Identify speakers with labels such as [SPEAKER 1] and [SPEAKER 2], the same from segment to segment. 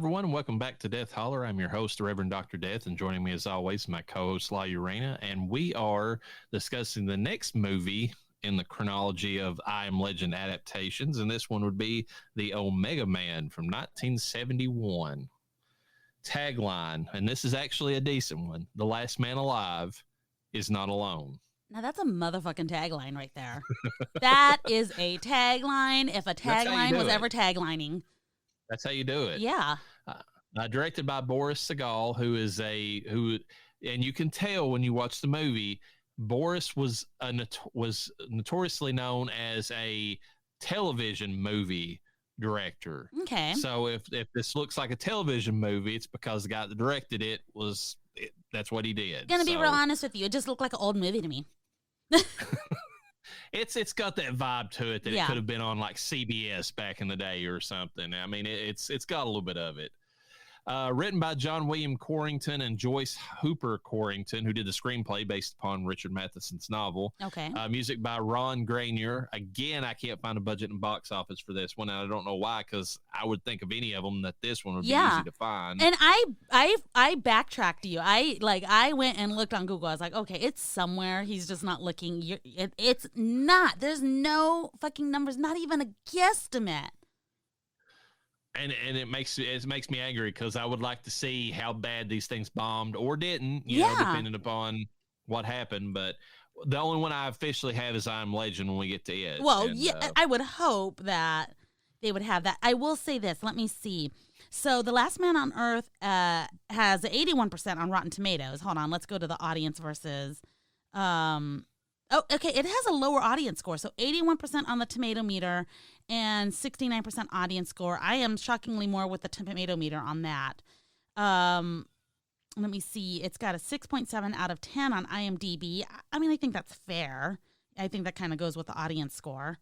[SPEAKER 1] everyone, and welcome back to Death Holler. I'm your host, Reverend Dr. Death, and joining me as always, my co-host, La Urena, and we are discussing the next movie in the chronology of I Am Legend adaptations, and this one would be The Omega Man from 1971. Tagline, and this is actually a decent one: the last man alive is not alone.
[SPEAKER 2] Now, that's a motherfucking tagline right there. That is a tagline if a tagline was ever taglining.
[SPEAKER 1] That's how you do it.
[SPEAKER 2] Yeah.
[SPEAKER 1] Directed by Boris Sagal, and you can tell when you watch the movie, Boris was notoriously known as a television movie director.
[SPEAKER 2] Okay.
[SPEAKER 1] So if this looks like a television movie, it's because the guy that directed it that's what he did.
[SPEAKER 2] Gonna be real honest with you, it just looked like an old movie to me.
[SPEAKER 1] It's got that vibe to it that it could have been on like CBS back in the day or something. I mean, it's got a little bit of it. Written by John William Corrington and Joyce Hooper Corrington, who did the screenplay based upon Richard Matheson's novel.
[SPEAKER 2] Okay.
[SPEAKER 1] Music by Ron Granier. Again, I can't find a budget and box office for this one, and I don't know why, because I would think of any of them that this one would be easy to find.
[SPEAKER 2] And I backtracked you. I went and looked on Google. I was like, okay, it's somewhere. He's just not looking. It's not. There's no fucking numbers. Not even a guesstimate.
[SPEAKER 1] And it makes me angry because I would like to see how bad these things bombed or didn't, you know, depending upon what happened. But the only one I officially have is I Am Legend when we get to it.
[SPEAKER 2] Well, I would hope that they would have that. I will say this. Let me see. So The Last Man on Earth has 81% on Rotten Tomatoes. Hold on. Let's go to the audience versus... Oh, okay. It has a lower audience score. So 81% on the tomato meter and 69% audience score. I am shockingly more with the tomato meter on that. Let me see. It's got a 6.7 out of 10 on IMDb. I mean, I think that's fair. I think that kind of goes with the audience score.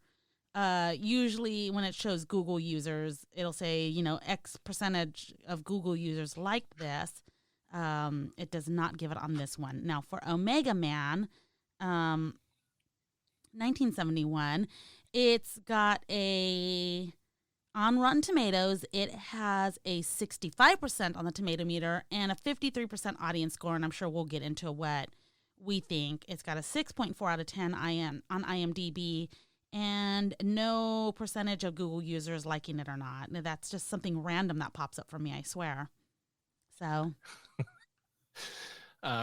[SPEAKER 2] Usually when it shows Google users, it'll say, X percentage of Google users liked this. It does not give it on this one. Now, for Omega Man... 1971. It's got on Rotten Tomatoes, it has a 65% on the tomato meter and a 53% audience score, and I'm sure we'll get into what we think. It's got a 6.4 out of 10 on IMDb and no percentage of Google users liking it or not. That's just something random that pops up for me, I swear. So...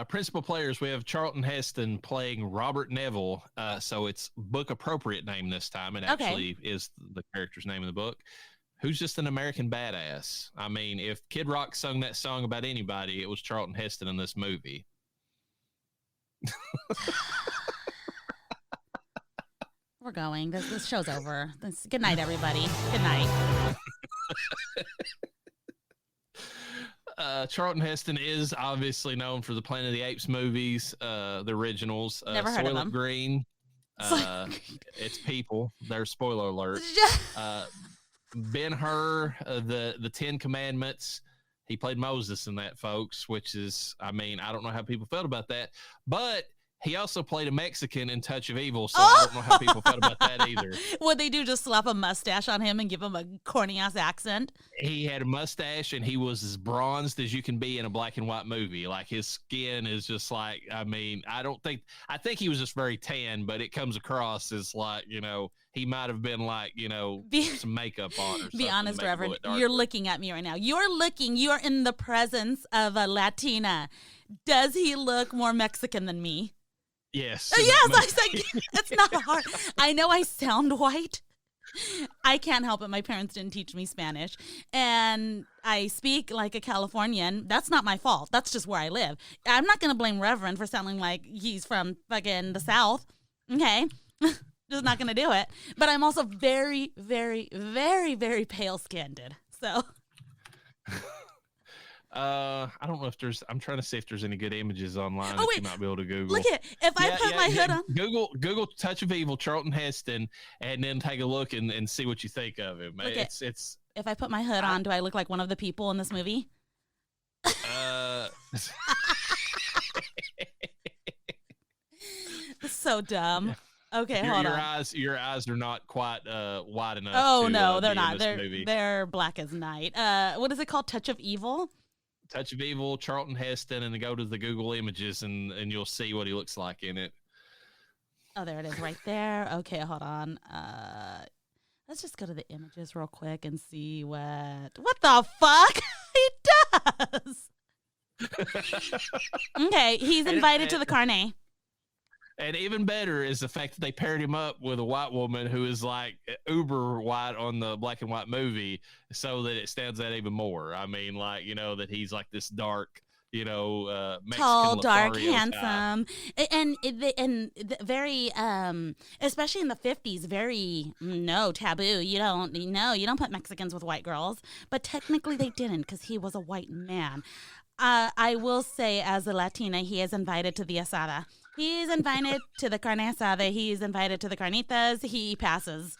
[SPEAKER 1] Principal players, we have Charlton Heston playing Robert Neville, so it's book appropriate name this time. It actually is the character's name in the book, who's just an American badass. I mean, if Kid Rock sung that song about anybody, it was Charlton Heston in this movie.
[SPEAKER 2] We're going. This show's over. Good night, everybody. Good night.
[SPEAKER 1] Charlton Heston is obviously known for the Planet of the Apes movies, the originals.
[SPEAKER 2] Never heard of them.
[SPEAKER 1] Soylent Green. It's people. There's spoiler alert. Ben-Hur, the Ten Commandments. He played Moses in that, folks, which is, I mean, I don't know how people felt about that, but he also played a Mexican in Touch of Evil, so I don't know how people felt about that either.
[SPEAKER 2] What'd they do, just slap a mustache on him and give him a corny-ass accent?
[SPEAKER 1] He had a mustache, and he was as bronzed as you can be in a black and white movie. Like, his skin is just like, I mean, I think he was just very tan, but it comes across as like, he might have been like, some makeup on or something.
[SPEAKER 2] Be honest, Reverend, you're looking at me right now. You're in the presence of a Latina. Does he look more Mexican than me?
[SPEAKER 1] Yes.
[SPEAKER 2] Yes, I said it's not hard. I know I sound white. I can't help it. My parents didn't teach me Spanish. And I speak like a Californian. That's not my fault. That's just where I live. I'm not going to blame Reverend for sounding like he's from fucking the South. Okay? Just not going to do it. But I'm also very, very, very, very pale-skinned. So...
[SPEAKER 1] I don't know if I'm trying to see if there's any good images online that you might be able to Google.
[SPEAKER 2] Look at if I put my hood on.
[SPEAKER 1] Google Touch of Evil, Charlton Heston, and then take a look and see what you think of him. It's
[SPEAKER 2] if I put my hood on, do I look like one of the people in this movie? So dumb. Okay, hold
[SPEAKER 1] Your
[SPEAKER 2] on.
[SPEAKER 1] eyes are not quite wide enough
[SPEAKER 2] Oh
[SPEAKER 1] to
[SPEAKER 2] no, they're
[SPEAKER 1] be in
[SPEAKER 2] not.
[SPEAKER 1] this movie.
[SPEAKER 2] They're black as night. What is it called? Touch of Evil?
[SPEAKER 1] Touch of Evil, Charlton Heston, and then go to the Google Images and you'll see what he looks like in it.
[SPEAKER 2] Oh, there it is, right there. Okay, hold on. Let's just go to the images real quick and see what the fuck he does. Okay, he's invited to the carnet.
[SPEAKER 1] And even better is the fact that they paired him up with a white woman who is like uber white on the black and white movie, so that it stands out even more. I mean, like, that he's like this dark, Mexican
[SPEAKER 2] Tall, dark,
[SPEAKER 1] Lothario
[SPEAKER 2] handsome, and very, especially in the 50s, very no taboo. You don't put Mexicans with white girls, but technically they didn't because he was a white man. I will say, as a Latina, he is invited to the asada. He's invited to the carne asada. He's invited to the carnitas. He passes.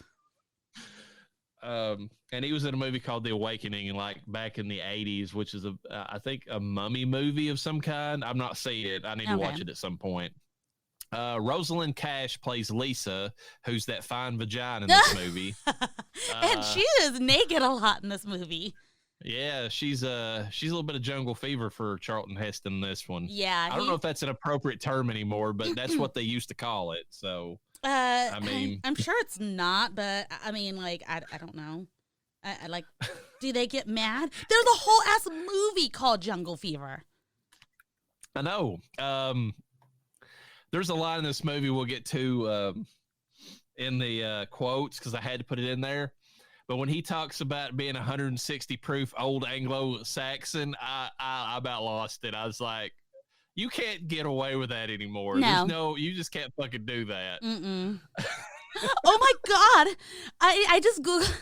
[SPEAKER 1] And he was in a movie called The Awakening, like back in the 80s, which is I think a mummy movie of some kind. I'm not seeing it. I need to watch it at some point. Rosalind Cash plays Lisa, who's that fine vagina in this movie.
[SPEAKER 2] And she is naked a lot in this movie.
[SPEAKER 1] Yeah, she's a little bit of jungle fever for Charlton Heston in this one.
[SPEAKER 2] Yeah.
[SPEAKER 1] I don't know if that's an appropriate term anymore, but that's what they used to call it. So, I mean,
[SPEAKER 2] I'm sure it's not, but I mean, like, I don't know. I like, do they get mad? There's a whole ass movie called Jungle Fever.
[SPEAKER 1] I know. There's a line in this movie we'll get to in the quotes because I had to put it in there. But when he talks about being 160 proof old Anglo-Saxon, I about lost it. I was like, you can't get away with that anymore.
[SPEAKER 2] No.
[SPEAKER 1] You just can't fucking do that.
[SPEAKER 2] Mm-mm. Oh my God. I just Googled.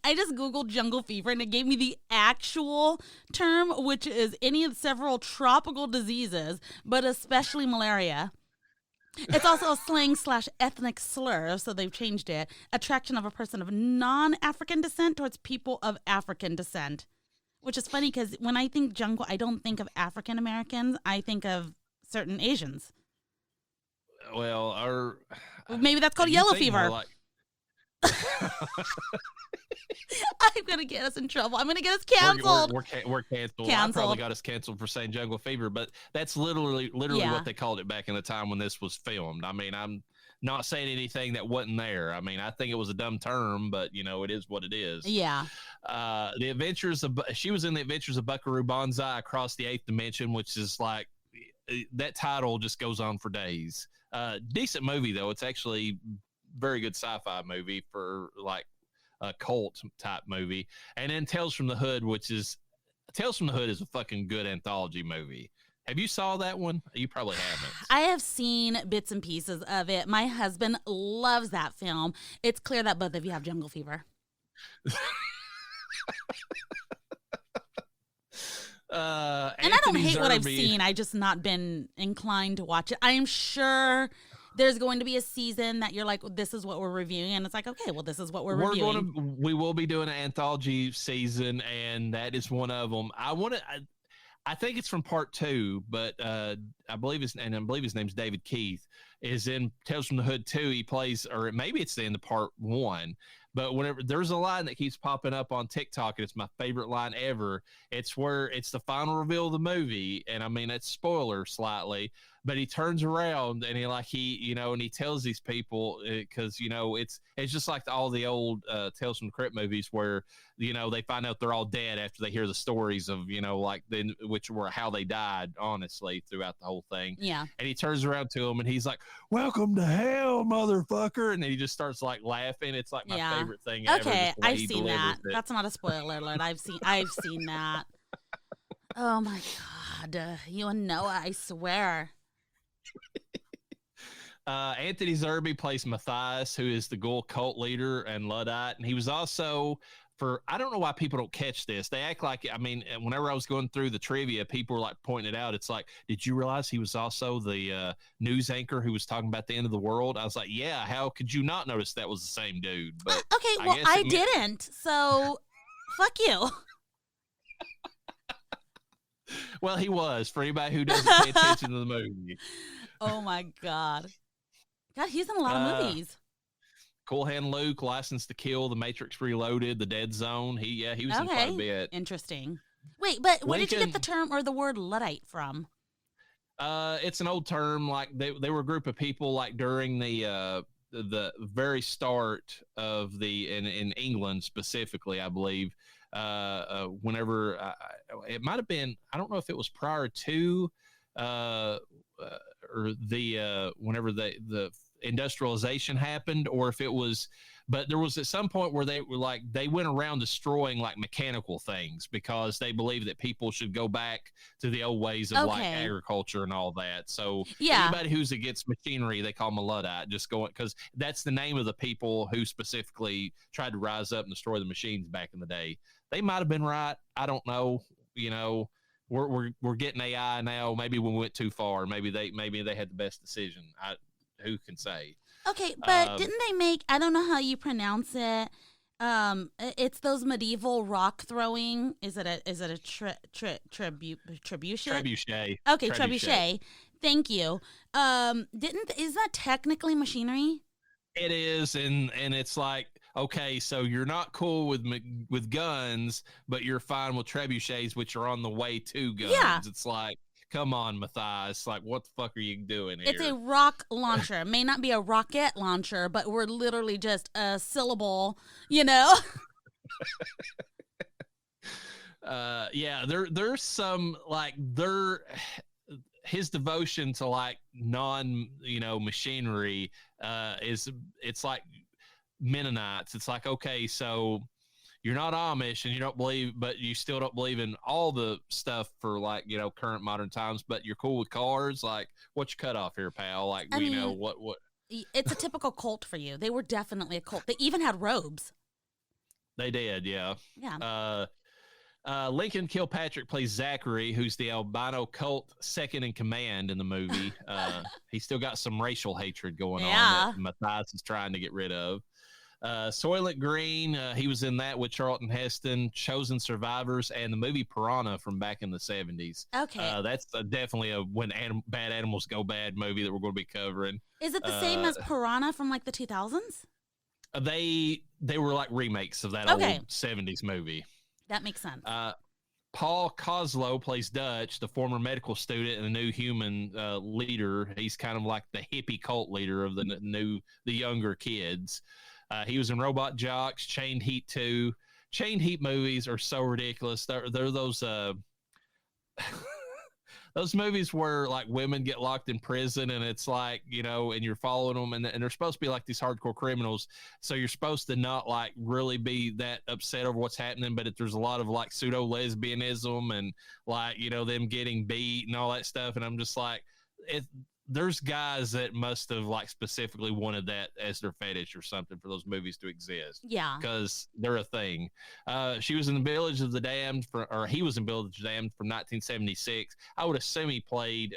[SPEAKER 2] I just Googled jungle fever and it gave me the actual term, which is any of several tropical diseases, but especially malaria. It's also a slang/ethnic slur, so they've changed it. Attraction of a person of non-African descent towards people of African descent. Which is funny because when I think jungle, I don't think of African Americans. I think of certain Asians.
[SPEAKER 1] Well,
[SPEAKER 2] maybe that's called yellow fever. I'm going to get us in trouble. I'm going to get us canceled.
[SPEAKER 1] We're canceled. I probably got us canceled for saying jungle fever, but that's literally what they called it back in the time when this was filmed. I mean, I'm not saying anything that wasn't there. I mean, I think it was a dumb term, but, it is what it is.
[SPEAKER 2] Yeah.
[SPEAKER 1] She was in The Adventures of Buckaroo Banzai Across the Eighth Dimension, which is like, that title just goes on for days. Decent movie, though. It's actually very good sci-fi movie for like a cult type movie. And then Tales from the Hood is a fucking good anthology movie. Have you saw that one? You probably haven't.
[SPEAKER 2] I have seen bits and pieces of it. My husband loves that film. It's clear that both of you have jungle fever. And I don't hate what I've seen. I just not been inclined to watch it. I am sure there's going to be a season that you're like, this is what we're reviewing. And it's like, okay, well, this is what we're reviewing.
[SPEAKER 1] We will be doing an anthology season, and that is one of them. I think it's from part 2, but I believe his name's David Keith, is in Tales from the Hood 2. He plays, or maybe it's the end of part 1. But whenever there's a line that keeps popping up on TikTok, and it's my favorite line ever. It's where it's the final reveal of the movie, and I mean it's spoiler slightly, but he turns around and he tells these people because it's just like all the old Tales from the Crypt movies where they find out they're all dead after they hear the stories of which were how they died honestly throughout the whole thing.
[SPEAKER 2] Yeah,
[SPEAKER 1] and he turns around to him and he's like, "Welcome to hell, motherfucker!" And then he just starts like laughing. It's like my favorite thing ever.
[SPEAKER 2] Okay, I've seen that. That's not a spoiler alert. I've seen that. Oh my God, you and Noah, I swear.
[SPEAKER 1] Anthony Zerbe plays Matthias, who is the Ghoul cult leader and Luddite, and he was also I don't know why people don't catch this. They act like, whenever I was going through the trivia, people were like pointing it out. It's like, did you realize he was also the news anchor who was talking about the end of the world? I was like, yeah, how could you not notice that was the same dude? But
[SPEAKER 2] okay, well, I didn't, so fuck you.
[SPEAKER 1] Well, he was, for anybody who doesn't pay attention to the movie.
[SPEAKER 2] Oh my God. God, he's in a lot of movies.
[SPEAKER 1] Cool Hand Luke, License to Kill, The Matrix Reloaded, The Dead Zone. He was in quite a bit.
[SPEAKER 2] Interesting. Wait, but where did you
[SPEAKER 1] Lincoln,
[SPEAKER 2] get the term or the word Luddite from?
[SPEAKER 1] It's an old term. Like they were a group of people like during the very start of in England specifically, I believe. Whenever it might have been, I don't know if it was prior to or the whenever the industrialization happened, or if it was, but there was at some point where they went around destroying like mechanical things because they believed that people should go back to the old ways of like agriculture and all that. So anybody who's against machinery, they call them a Luddite, just going because that's the name of the people who specifically tried to rise up and destroy the machines back in the day. They might have been right. I don't know. You know, we're getting AI now. Maybe we went too far. Maybe they had the best decision. Who can say?
[SPEAKER 2] Okay, but didn't they make? I don't know how you pronounce it. It's those medieval rock throwing. Is it a trebuchet?
[SPEAKER 1] Trebuchet.
[SPEAKER 2] Okay, trebuchet. Thank you. Is that technically machinery?
[SPEAKER 1] It is, and it's like, okay, so you're not cool with guns, but you're fine with trebuchets, which are on the way to guns. Yeah. It's like, come on, Matthias. Like, what the fuck are you doing here?
[SPEAKER 2] It's a rock launcher. It may not be a rocket launcher, but we're literally just a syllable, you know?
[SPEAKER 1] Yeah, there's some, like, his devotion to, like, machinery it's like Mennonites. It's like, okay, so you're not Amish and you don't believe, but you still don't believe in all the stuff for like, current modern times, but you're cool with cars. Like, what's your cutoff here, pal? Like, what?
[SPEAKER 2] It's a typical cult for you. They were definitely a cult. They even had robes.
[SPEAKER 1] They did. Yeah.
[SPEAKER 2] Yeah.
[SPEAKER 1] Lincoln Kilpatrick plays Zachary, who's the albino cult second in command in the movie. He's still got some racial hatred going on that Matthias is trying to get rid of. Soylent Green, he was in that with Charlton Heston, Chosen Survivors, and the movie Piranha from back in the 70s.
[SPEAKER 2] Okay.
[SPEAKER 1] That's definitely a When Bad Animals Go Bad movie that we're going to be covering.
[SPEAKER 2] Is it the same as Piranha from like the 2000s?
[SPEAKER 1] They were like remakes of that old 70s movie.
[SPEAKER 2] That makes sense.
[SPEAKER 1] Paul Kozlow plays Dutch, the former medical student and the new human leader. He's kind of like the hippie cult leader of the younger kids. He was in Robot Jocks, Chained Heat 2. Chained Heat movies are so ridiculous. They're those those movies where like women get locked in prison and it's like, and you're following them and they're supposed to be like these hardcore criminals. So you're supposed to not like really be that upset over what's happening, but there's a lot of like pseudo lesbianism and like, them getting beat and all that stuff. And I'm just like, there's guys that must have like specifically wanted that as their fetish or something for those movies to exist.
[SPEAKER 2] Yeah.
[SPEAKER 1] Because they're a thing. She was in Village of the Damned he was in Village of the Damned from 1976. I would assume he played,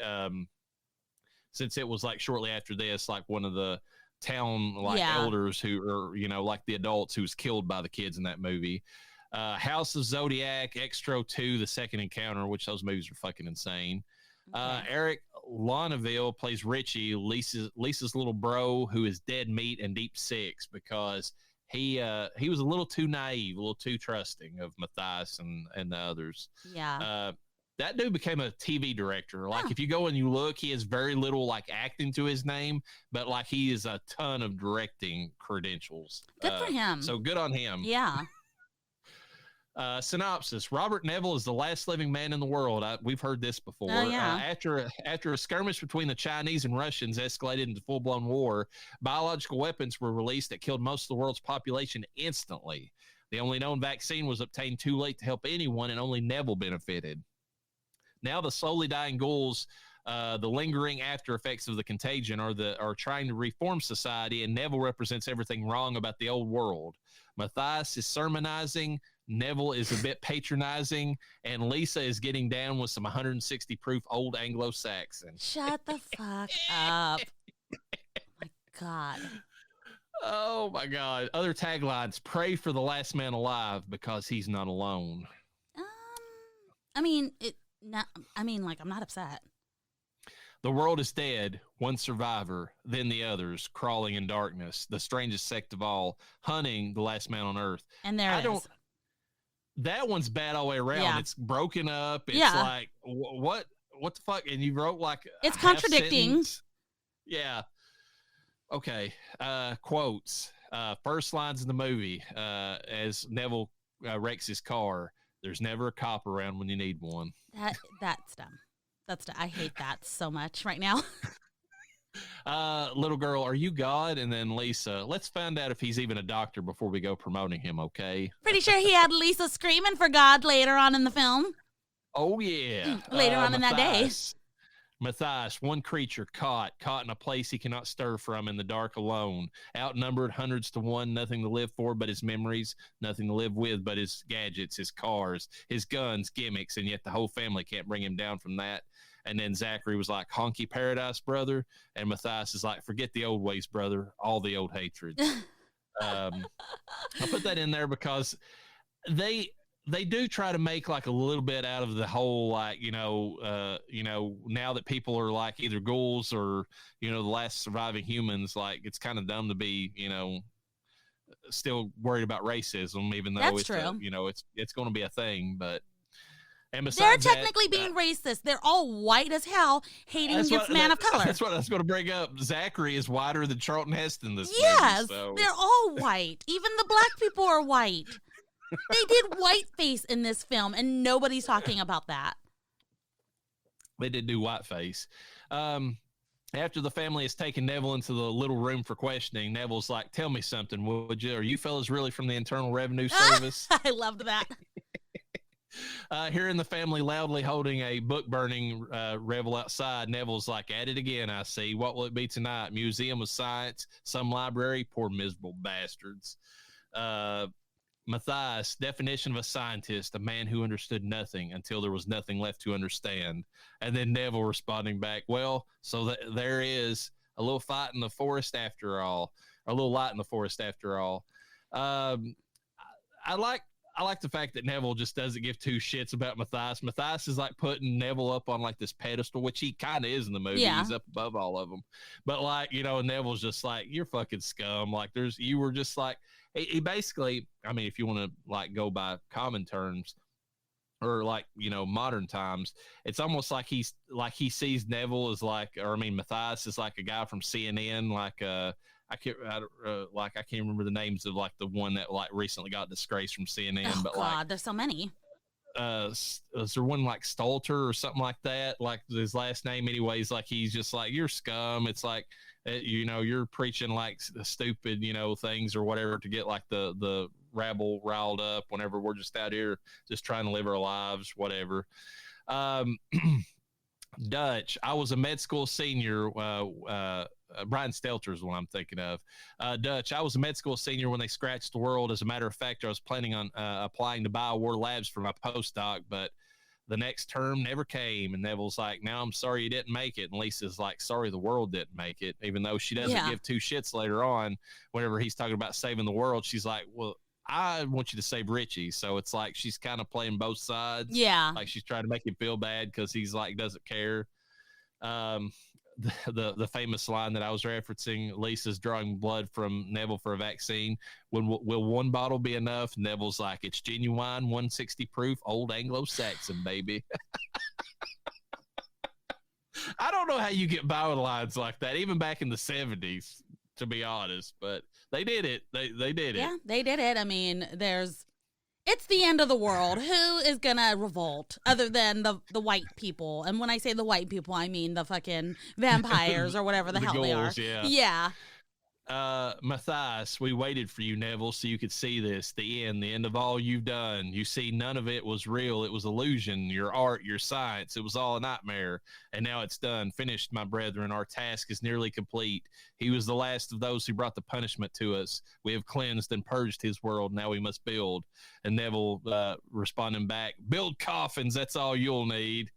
[SPEAKER 1] since it was like shortly after this, like one of the town elders who are, like the adults who was killed by the kids in that movie. House of Zodiac, Extro 2, The Second Encounter, which those movies are fucking insane. Okay. Eric Launaville plays Richie, Lisa's little bro, who is dead meat and deep six because he was a little too naive, a little too trusting of Matthias and the others.
[SPEAKER 2] Yeah.
[SPEAKER 1] That dude became a TV director. Like if you go and you look, he has very little like acting to his name, but like he is a ton of directing credentials.
[SPEAKER 2] Good for him.
[SPEAKER 1] So good on him.
[SPEAKER 2] Yeah.
[SPEAKER 1] Synopsis: Robert Neville is the last living man in the world. We've heard this before.
[SPEAKER 2] Oh, yeah.
[SPEAKER 1] After a skirmish between the Chinese and Russians escalated into full-blown war, biological weapons were released that killed most of the world's population instantly. The only known vaccine was obtained too late to help anyone, and only Neville benefited. Now the slowly dying ghouls, the lingering after effects of the contagion, are trying to reform society, and Neville represents everything wrong about the old world. Matthias is sermonizing, Neville is a bit patronizing, and Lisa is getting down with some 160 proof old Anglo-Saxon.
[SPEAKER 2] Shut the fuck up. My God.
[SPEAKER 1] Oh my God. Other taglines: pray for the last man alive because he's not alone.
[SPEAKER 2] I'm not upset.
[SPEAKER 1] The world is dead, one survivor, then the others, crawling in darkness, the strangest sect of all, hunting the last man on earth.
[SPEAKER 2] And there
[SPEAKER 1] I
[SPEAKER 2] it
[SPEAKER 1] don't.
[SPEAKER 2] is.
[SPEAKER 1] That one's bad all the way around.
[SPEAKER 2] Yeah.
[SPEAKER 1] It's broken up. It's
[SPEAKER 2] Yeah.
[SPEAKER 1] like what the fuck? And you wrote like
[SPEAKER 2] It's
[SPEAKER 1] a half
[SPEAKER 2] contradicting.
[SPEAKER 1] sentence. Yeah. Okay. Quotes. First lines in the movie, as Neville wrecks his car. There's never a cop around when you need one.
[SPEAKER 2] That's dumb. That's dumb. I hate that so much right now.
[SPEAKER 1] Little girl, are you God? And then Lisa, let's find out if he's even a doctor before we go promoting him, okay?
[SPEAKER 2] Pretty sure he had Lisa screaming for God later on in the film.
[SPEAKER 1] Oh, yeah.
[SPEAKER 2] Later on in that day.
[SPEAKER 1] Matthias, one creature caught in a place he cannot stir from in the dark alone, outnumbered hundreds to one, nothing to live for but his memories, nothing to live with but his gadgets, his cars, his guns, gimmicks, and yet the whole family can't bring him down from that. And then Zachary was like, honky paradise, brother. And Matthias is like, forget the old ways, brother, all the old hatreds. I put that in there because they do try to make like a little bit out of the whole, like, now that people are like either ghouls or, the last surviving humans, like it's kind of dumb to be, still worried about racism, even though
[SPEAKER 2] That's true.
[SPEAKER 1] It's going to be a thing. But and
[SPEAKER 2] they're
[SPEAKER 1] besides
[SPEAKER 2] technically being racist. They're all white as hell, hating this man of color.
[SPEAKER 1] That's what I was going to bring up. Zachary is whiter than Charlton Heston.
[SPEAKER 2] Yes,
[SPEAKER 1] movie, so.
[SPEAKER 2] They're all white. Even the black people are white. They did whiteface in this film, and nobody's talking about that.
[SPEAKER 1] They did do whiteface. After the family has taken Neville into the little room for questioning, Neville's like, tell me something, would you? Are you fellas really from the Internal Revenue Service?
[SPEAKER 2] I loved that.
[SPEAKER 1] Hearing the family loudly holding a book-burning revel outside, Neville's like, at it again, I see. What will it be tonight? Museum of Science? Some library? Poor miserable bastards. Matthias, definition of a scientist, a man who understood nothing until there was nothing left to understand. And then Neville responding back, well, so there is a little fight in the forest after all, or a little light in the forest after all. I like the fact that Neville just doesn't give two shits about Matthias. Matthias is like putting Neville up on like this pedestal, which he kind of is in the movie.
[SPEAKER 2] Yeah.
[SPEAKER 1] He's up above all of them. But like, Neville's just like, you're fucking scum. Like you were just like, he basically, I mean, if you want to like go by common terms or like, modern times, it's almost like he sees Neville as like, or I mean, Matthias is like a guy from CNN, like, I can't remember the names of like the one that like recently got disgraced from CNN.
[SPEAKER 2] Oh,
[SPEAKER 1] but
[SPEAKER 2] God,
[SPEAKER 1] like,
[SPEAKER 2] there's so many.
[SPEAKER 1] Is there one like Stalter or something like that? Like his last name, anyways. Like he's just like, you're scum. It's like, you're preaching like stupid, things or whatever to get like the rabble riled up. Whenever we're just out here, just trying to live our lives, whatever. Dutch. I was a med school senior. Brian Stelter is what I'm thinking of. Dutch. I was a med school senior when they scratched the world. As a matter of fact, I was planning on applying to BioWar Labs for my postdoc, but the next term never came. And Neville's like, now I'm sorry you didn't make it. And Lisa's like, sorry the world didn't make it, even though she doesn't give two shits later on. Whenever he's talking about saving the world, she's like, well, I want you to save Richie. So it's like she's kind of playing both sides.
[SPEAKER 2] Yeah.
[SPEAKER 1] Like she's trying to make him feel bad because he's like doesn't care. The famous line that I was referencing, Lisa's drawing blood from Neville for a vaccine. Will one bottle be enough? Neville's like, it's genuine, 160 proof, old Anglo-Saxon, baby. I don't know how you get by with lines like that, even back in the 70s, to be honest, but they did it. They did it.
[SPEAKER 2] Yeah, they did it. I mean, it's the end of the world. Who is gonna revolt other than the white people? And when I say the white people, I mean the fucking vampires or whatever the hell
[SPEAKER 1] ghouls,
[SPEAKER 2] they are.
[SPEAKER 1] Yeah.
[SPEAKER 2] Yeah.
[SPEAKER 1] Matthias, we waited for you, Neville, so you could see this, the end of all you've done. You see, none of it was real. It was illusion, your art, your science. It was all a nightmare. And now it's done. Finished, my brethren. Our task is nearly complete. He was the last of those who brought the punishment to us. We have cleansed and purged his world. Now we must build. And Neville responding back, build coffins. That's all you'll need.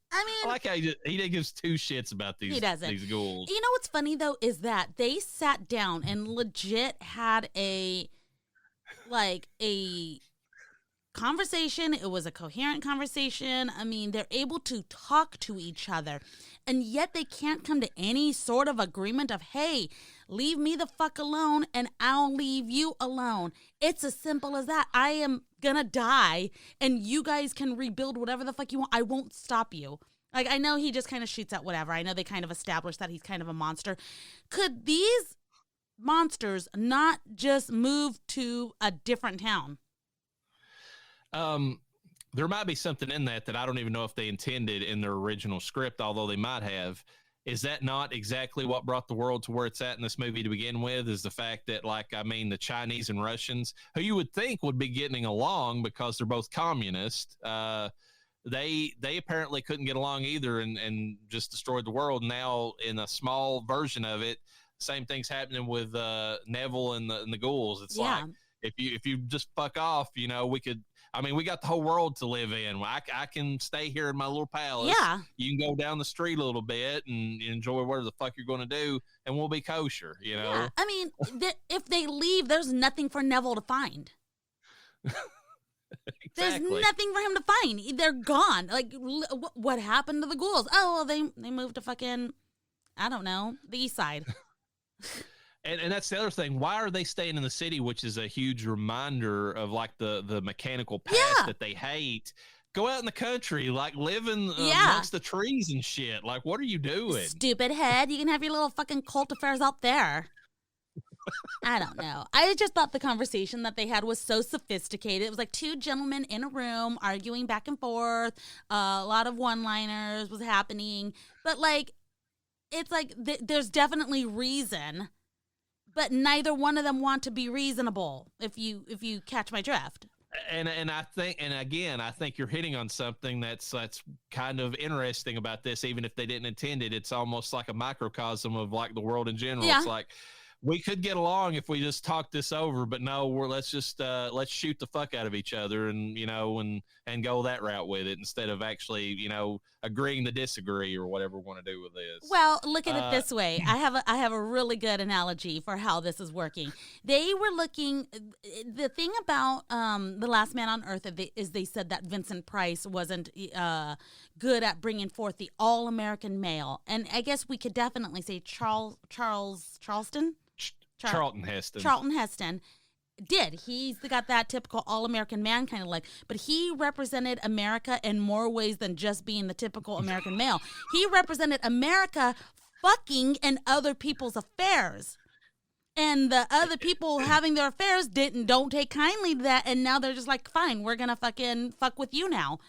[SPEAKER 2] I mean,
[SPEAKER 1] I like how he gives two shits about these ghouls.
[SPEAKER 2] You know what's funny though is that they sat down and legit had a conversation. It was a coherent conversation. I mean, they're able to talk to each other, and yet they can't come to any sort of agreement of, hey, leave me the fuck alone and I'll leave you alone. It's as simple as that. I am gonna die and you guys can rebuild whatever the fuck you want. I won't stop you. Like, I know he just kind of shoots at whatever. I know they kind of established that he's kind of a monster. Could these monsters not just move to a different town?
[SPEAKER 1] There might be something in that I don't even know if they intended in their original script, although they might have. Is that not exactly what brought the world to where it's at in this movie to begin with? Is the fact that, like, I mean, the Chinese and Russians, who you would think would be getting along because they're both communist, they apparently couldn't get along either and just destroyed the world. Now, in a small version of it, same thing's happening with Neville and the ghouls. It's like, if you just fuck off, you know, we could. I mean, we got the whole world to live in. I can stay here in my little palace.
[SPEAKER 2] Yeah.
[SPEAKER 1] You can go down the street a little bit and enjoy whatever the fuck you're going to do, and we'll be kosher, you know?
[SPEAKER 2] Yeah. I mean, if they leave, there's nothing for Neville to find.
[SPEAKER 1] Exactly.
[SPEAKER 2] There's nothing for him to find. They're gone. Like, what happened to the ghouls? Oh, well, they moved to fucking, I don't know, the east side.
[SPEAKER 1] And that's the other thing. Why are they staying in the city, which is a huge reminder of, like, the mechanical past that they hate? Go out in the country, like, living amongst the trees and shit. Like, what are you doing?
[SPEAKER 2] Stupid head. You can have your little fucking cult affairs out there. I don't know. I just thought the conversation that they had was so sophisticated. It was like two gentlemen in a room arguing back and forth. A lot of one-liners was happening. But, like, it's like there's definitely reason, but neither one of them want to be reasonable, if you catch my drift. And
[SPEAKER 1] I think you're hitting on something that's kind of interesting about this. Even if they didn't intend it, it's almost like a microcosm of, like, the world in general.
[SPEAKER 2] Yeah.
[SPEAKER 1] It's like, we could get along if we just talk this over, but no, let's shoot the fuck out of each other and, you know, and go that route with it instead of actually, you know, agreeing to disagree or whatever we want to do with this.
[SPEAKER 2] Well, look at it this way. I have a really good analogy for how this is working. They were looking, the thing about The Last Man on Earth is they said that Vincent Price wasn't good at bringing forth the all-American male. And I guess we could definitely say Charlton Heston did. He's got that typical all-American man kind of look, but he represented America in more ways than just being the typical American male. He represented America fucking in other people's affairs. And the other people having their affairs don't take kindly to that, and now they're just like, fine, we're going to fucking fuck with you now.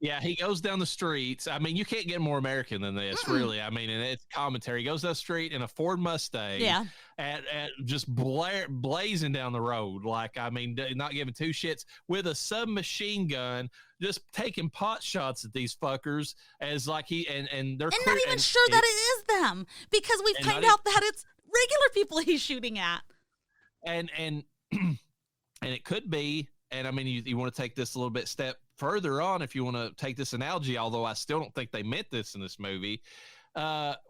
[SPEAKER 1] Yeah, he goes down the streets. I mean, you can't get more American than this, really. I mean, and it's commentary. He goes down the street in a Ford Mustang, at just blazing down the road. Like, I mean, not giving two shits, with a submachine gun, just taking pot shots at these fuckers as like and they're
[SPEAKER 2] not even sure that it is them, because we find out that it's regular people he's shooting at.
[SPEAKER 1] And it could be. And I mean, you want to take this a little bit step further on if you want to take this analogy, although I still don't think they meant this in this movie.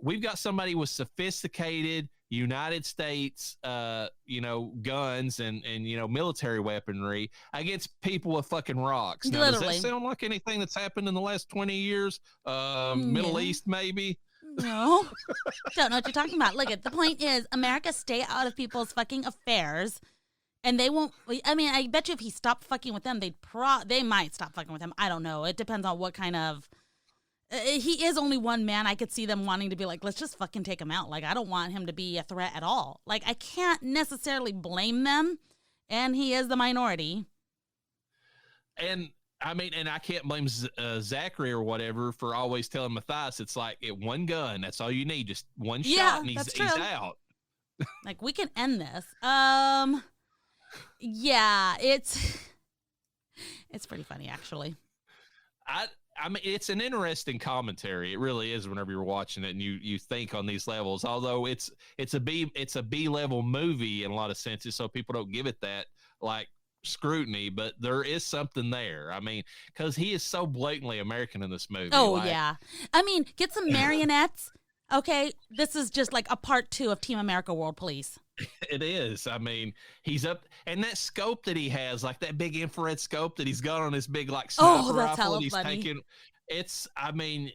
[SPEAKER 1] We've got somebody with sophisticated United States, you know, guns and, you know, military weaponry against people with fucking rocks. Now,
[SPEAKER 2] literally.
[SPEAKER 1] Does that sound like anything that's happened in the last 20 years? Middle East, maybe?
[SPEAKER 2] No. Don't know what you're talking about. Look, the point is, America, stay out of people's fucking affairs. And they won't. I mean, I bet you if he stopped fucking with them, they might stop fucking with him. I don't know. It depends on what kind of. He is only one man. I could see them wanting to be like, let's just fucking take him out. Like, I don't want him to be a threat at all. Like, I can't necessarily blame them, and he is the minority.
[SPEAKER 1] And I mean, and I can't blame Zachary or whatever for always telling Matthias, it's like, one gun. That's all you need. Just one shot, and he's out.
[SPEAKER 2] Like, we can end this. Yeah, it's pretty funny, actually.
[SPEAKER 1] I mean, it's an interesting commentary. It really is. Whenever you're watching it and you think on these levels, although it's a B level movie in a lot of senses, so people don't give it that like scrutiny. But there is something there. I mean, because he is so blatantly American in this movie.
[SPEAKER 2] Oh, like, yeah. I mean, get some marionettes. Okay, this is just like a part 2 of Team America World Police.
[SPEAKER 1] It is. I mean, he's up, and that scope that he has, like that big infrared scope that he's got on his big like sniper
[SPEAKER 2] That's
[SPEAKER 1] rifle,
[SPEAKER 2] hella
[SPEAKER 1] and he's
[SPEAKER 2] funny.
[SPEAKER 1] taking. It's. I mean,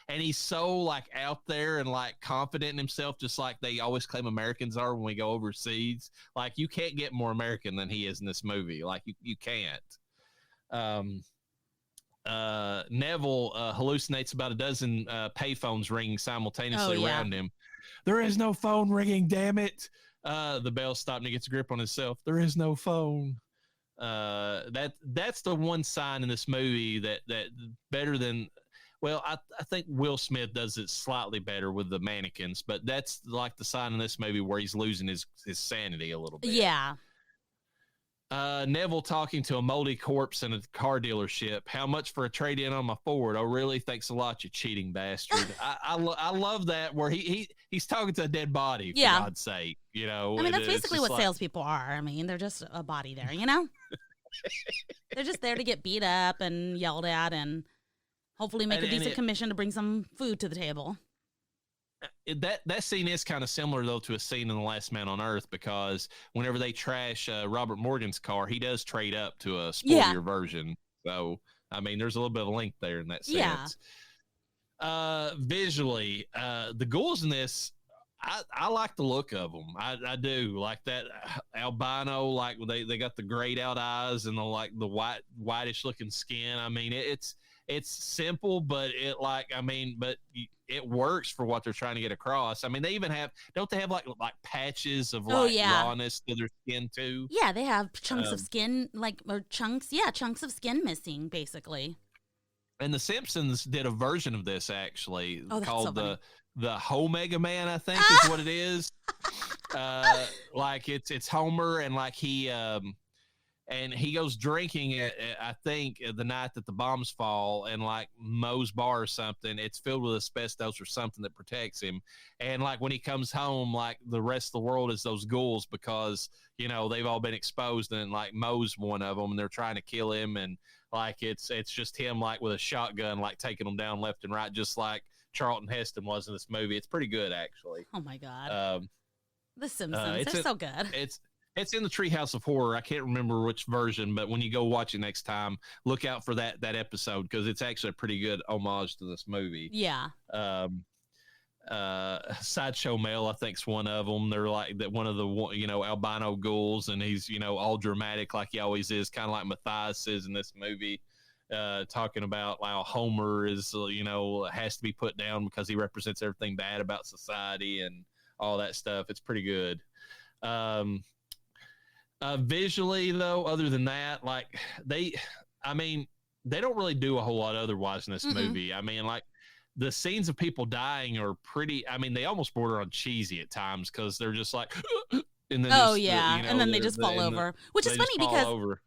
[SPEAKER 1] and he's so like out there and like confident in himself, just like they always claim Americans are when we go overseas. Like you can't get more American than he is in this movie. Like you can't. Neville hallucinates about a dozen payphones ringing simultaneously around him. There is no phone ringing, damn it. The bell stopped and he gets a grip on himself. There is no phone. That's the one sign in this movie that better than, well, I think Will Smith does it slightly better with the mannequins, but that's like the sign in this movie where he's losing his sanity a little bit.
[SPEAKER 2] Yeah.
[SPEAKER 1] Neville talking to a moldy corpse in a car dealership. How much for a trade-in on my Ford? Oh, really? Thanks a lot, you cheating bastard. I love that where he's talking to a dead body, for God's sake. You know,
[SPEAKER 2] I mean, that's basically what salespeople are. I mean, they're just a body there, you know? They're just there to get beat up and yelled at and hopefully make a decent commission to bring some food to the table.
[SPEAKER 1] That scene is kind of similar though to a scene in The Last Man on Earth, because whenever they trash Robert Morgan's car, he does trade up to a sportier version. So I mean, there's a little bit of a link there in that sense. Visually, the ghouls in this, I like the look of them. I do like that albino, like they got the grayed out eyes and the whitish looking skin. I mean, it's simple, but it works for what they're trying to get across. I mean, they even don't they have like patches of rawness to their skin too?
[SPEAKER 2] Yeah, they have chunks of skin, chunks of skin missing, basically.
[SPEAKER 1] And The Simpsons did a version of this actually called
[SPEAKER 2] so
[SPEAKER 1] the Homega Man, I think is what it is. Like it's Homer and like he goes drinking I think the night that the bombs fall, and like Moe's bar or something, it's filled with asbestos or something that protects him. And like when he comes home, like the rest of the world is those ghouls because, you know, they've all been exposed and like Moe's one of them and they're trying to kill him. And like, it's just him like with a shotgun, like taking them down left and right, just like Charlton Heston was in this movie. It's pretty good actually.
[SPEAKER 2] Oh my God. The Simpsons, they're so good.
[SPEAKER 1] It's in the Treehouse of Horror. I can't remember which version, but when you go watch it next time, look out for that episode because it's actually a pretty good homage to this movie.
[SPEAKER 2] Yeah.
[SPEAKER 1] Sideshow Male, I think, is one of them. They're like that one of the albino ghouls, and he's all dramatic like he always is, kind of like Matthias is in this movie. Talking about how Homer is has to be put down because he represents everything bad about society and all that stuff. It's pretty good. Visually though, other than that, like they don't really do a whole lot otherwise in this movie. I mean, like the scenes of people dying are pretty, I mean, they almost border on cheesy at times because they're just like and then
[SPEAKER 2] and then they just fall over, which is funny because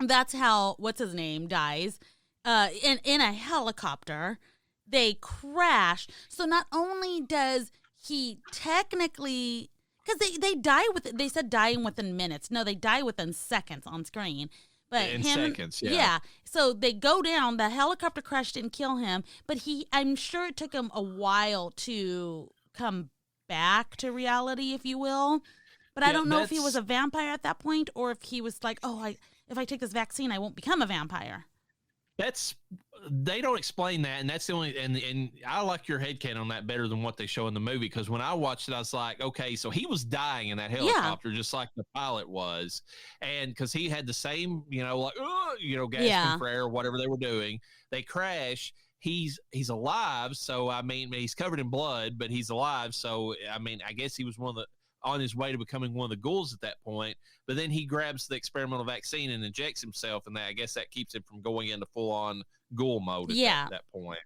[SPEAKER 2] that's how what's his name dies in a helicopter. They crash, so not only does he technically, because they die they said dying within minutes. No, they die within seconds on screen. But
[SPEAKER 1] seconds,
[SPEAKER 2] yeah. So they go down. The helicopter crash didn't kill him, but I'm sure it took him a while to come back to reality, if you will. But I don't know if he was a vampire at that point or if he was like, if I take this vaccine, I won't become a vampire.
[SPEAKER 1] They don't explain that, and that's the only, and I like your headcanon on that better than what they show in the movie, because when I watched it, I was like, okay, so he was dying in that helicopter just like the pilot was, and because he had the same, gasping for air, whatever they were doing, they crash. He's alive, so I mean, he's covered in blood, but he's alive, so I mean, I guess he was on his way to becoming one of the ghouls at that point, but then he grabs the experimental vaccine and injects himself, and I guess that keeps him from going into full-on ghoul mode at that point.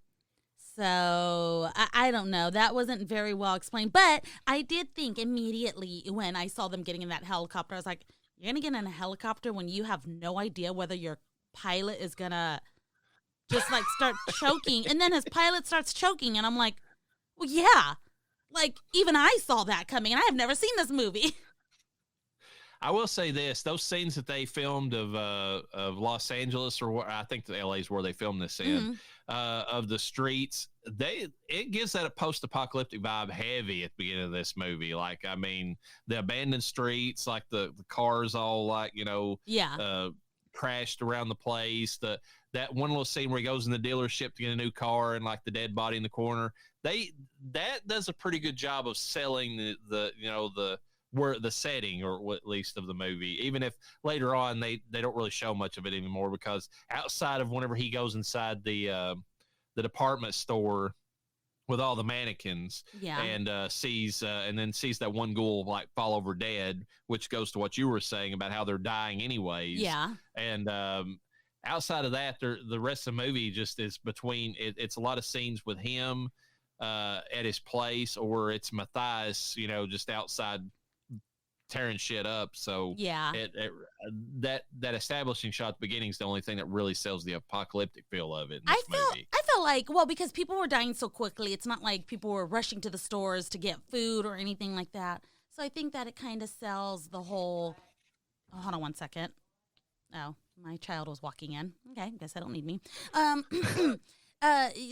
[SPEAKER 2] So, I don't know. That wasn't very well explained, but I did think immediately when I saw them getting in that helicopter, I was like, you're going to get in a helicopter when you have no idea whether your pilot is going to just, like, start choking, and then his pilot starts choking, and I'm like, well, yeah. Like, even I saw that coming, and I have never seen this movie.
[SPEAKER 1] I will say this: those scenes that they filmed of Los Angeles, or what I think the LA is where they filmed this in,
[SPEAKER 2] Mm-hmm.
[SPEAKER 1] of the streets, it gives that a post-apocalyptic vibe heavy at the beginning of this movie. Like, I mean, the abandoned streets, like the cars all like
[SPEAKER 2] Yeah.
[SPEAKER 1] crashed around the place. That one little scene where he goes in the dealership to get a new car and like the dead body in the corner. That does a pretty good job of selling the where the setting, or at least of the movie, even if later on they don't really show much of it anymore, because outside of whenever he goes inside the department store with all the mannequins
[SPEAKER 2] Yeah.
[SPEAKER 1] and sees that one ghoul like fall over dead, which goes to what you were saying about how they're dying anyways.
[SPEAKER 2] Yeah.
[SPEAKER 1] And outside of that, the rest of the movie just is between it's a lot of scenes with him at his place, or it's Matthias, just outside tearing shit up. So
[SPEAKER 2] Yeah.
[SPEAKER 1] that establishing shot at the beginning is the only thing that really sells the apocalyptic feel of it in this movie.
[SPEAKER 2] I felt like, well, because people were dying so quickly, it's not like people were rushing to the stores to get food or anything like that. So I think that it kind of sells the whole. Oh, hold on one second. Oh, my child was walking in. Okay, guess I don't need me.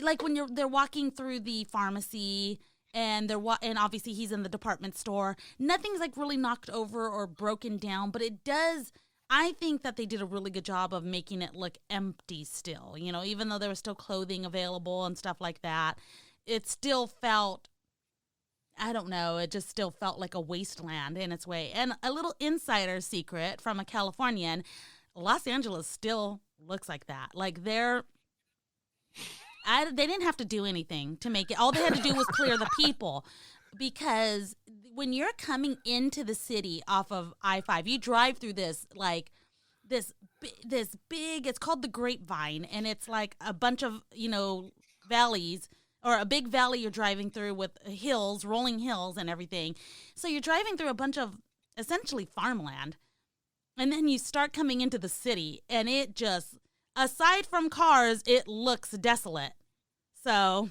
[SPEAKER 2] Like when they're walking through the pharmacy. And and obviously he's in the department store. Nothing's like really knocked over or broken down, but it does. I think that they did a really good job of making it look empty still. Even though there was still clothing available and stuff like that, it still felt. I don't know. It just still felt like a wasteland in its way. And a little insider secret from a Californian: Los Angeles still looks like that. Like they didn't have to do anything to make it. All they had to do was clear the people, because when you're coming into the city off of I-5, you drive through this big. It's called the Grapevine, and it's like a bunch of valleys, or a big valley you're driving through with hills, rolling hills, and everything. So you're driving through a bunch of essentially farmland, and then you start coming into the city, and it just. Aside from cars, it looks desolate. So.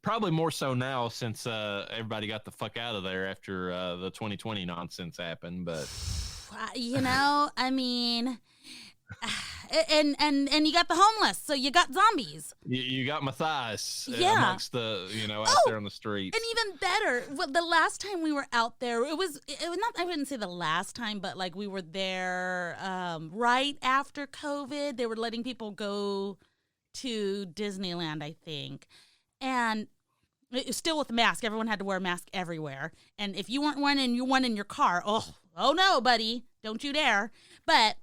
[SPEAKER 1] Probably more so now since everybody got the fuck out of there after the 2020 nonsense happened. But
[SPEAKER 2] I mean, and you got the homeless, so you got zombies.
[SPEAKER 1] You got Matthias amongst the out there on the streets.
[SPEAKER 2] And even better, the last time we were out there, it was not. I wouldn't say the last time, but like we were there right after COVID. They were letting people go to Disneyland, I think, and it was still with the mask. Everyone had to wear a mask everywhere, and if you weren't wearing one in your car, oh no, buddy, don't you dare. But